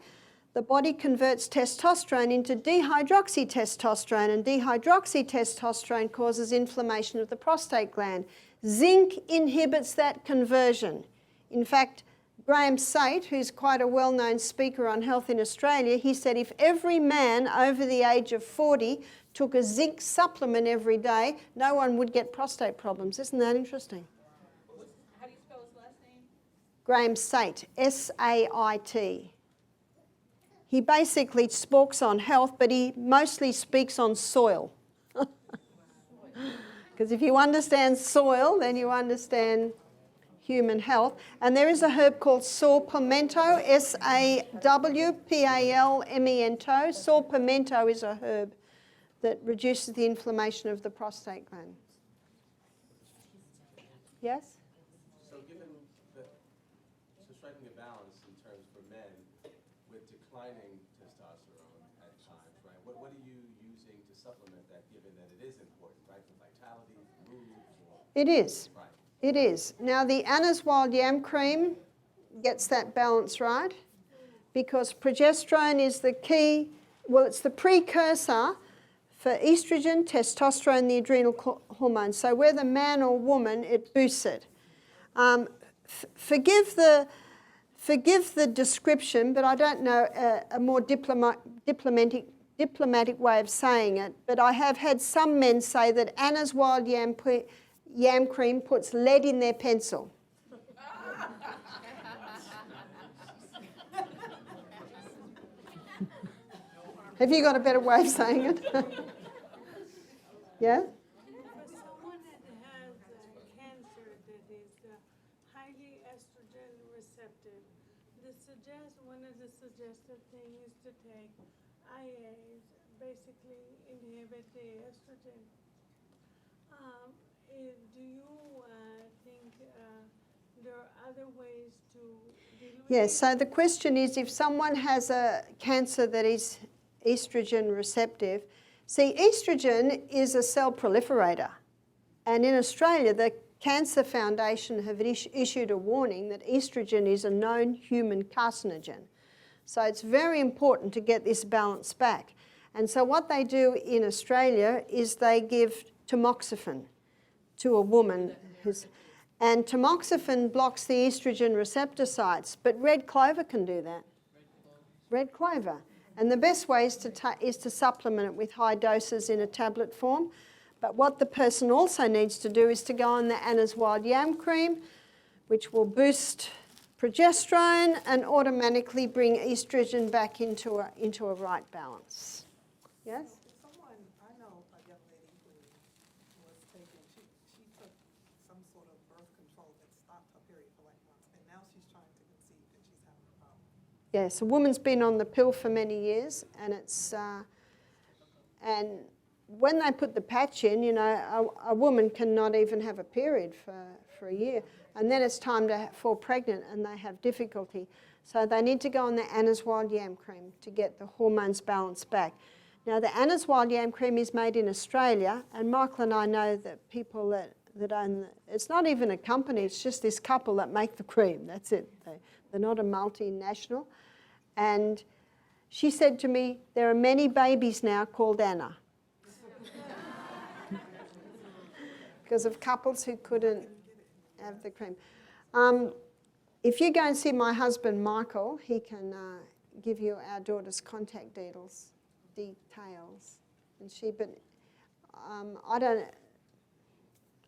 the body converts testosterone into dehydroxytestosterone, and dehydroxytestosterone causes inflammation of the prostate gland. Zinc inhibits that conversion. In fact, Graham Sate, who's quite a well-known speaker on health in Australia, he said if every man over the age of 40 took a zinc supplement every day, no one would get prostate problems. Isn't that interesting? How do you spell his last name? Graham Sate, S-A-I-T. He basically speaks on health, but he mostly speaks on soil. Because if you understand soil, then you understand human health. And there is a herb called saw pimento, S-A-W-P-A-L-M-E-N-T-O. Saw pimento is a herb that reduces the inflammation of the prostate gland. Yes? So given the, so striking a balance in terms for men with declining testosterone at times, right? What are you using to supplement that, given that it is important, right? For vitality, for mood, or... It is. Right. It is. Now the Anna's Wild Yam Cream gets that balance right, because progesterone is the key, well, it's the precursor for estrogen, testosterone, the adrenal hormones. So whether man or woman, it boosts it. Forgive the description, but I don't know a more diplomatic way of saying it. But I have had some men say that Anna's Wild Yam Cream puts lead in their pencil. Have you got a better way of saying it? Yeah? For someone that has cancer that is highly estrogen receptive, one of the suggested things is to take IAs, basically inhibit the estrogen. Do you think there are other ways to deal with it? Yes, so the question is, if someone has a cancer that is estrogen receptive, see, estrogen is a cell proliferator. And in Australia, the Cancer Foundation have issued a warning that estrogen is a known human carcinogen. So it's very important to get this balance back. And so what they do in Australia is they give tamoxifen to a woman and tamoxifen blocks the estrogen receptor sites, but red clover can do that. Red clover. And the best way is to supplement it with high doses in a tablet form. But what the person also needs to do is to go on the Anna's Wild Yam Cream, which will boost progesterone and automatically bring estrogen back into a right balance. Yes? Someone, I know a young lady who was taking, she took some sort of birth control that stopped her period for like months, and now she's trying to conceive and she's having a problem. Yes, a woman's been on the pill for many years, and it's and when they put the patch in, you know, a woman cannot even have a period for a year, and then it's time to fall pregnant, and they have difficulty. So they need to go on the Anna's Wild Yam Cream to get the hormones balanced back. Now, the Anna's Wild Yam Cream is made in Australia, and Michael and I know that people that own it's not even a company, it's just this couple that make the cream. That's it. They're not a multinational. And she said to me, there are many babies now called Anna. Because of couples who couldn't have the cream. If you go and see my husband, Michael, he can give you our daughter's contact details. And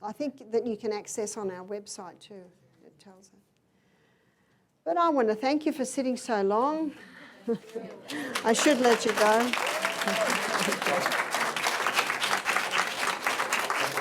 I think that you can access on our website too, it tells her. But I want to thank you for sitting so long. I should let you go.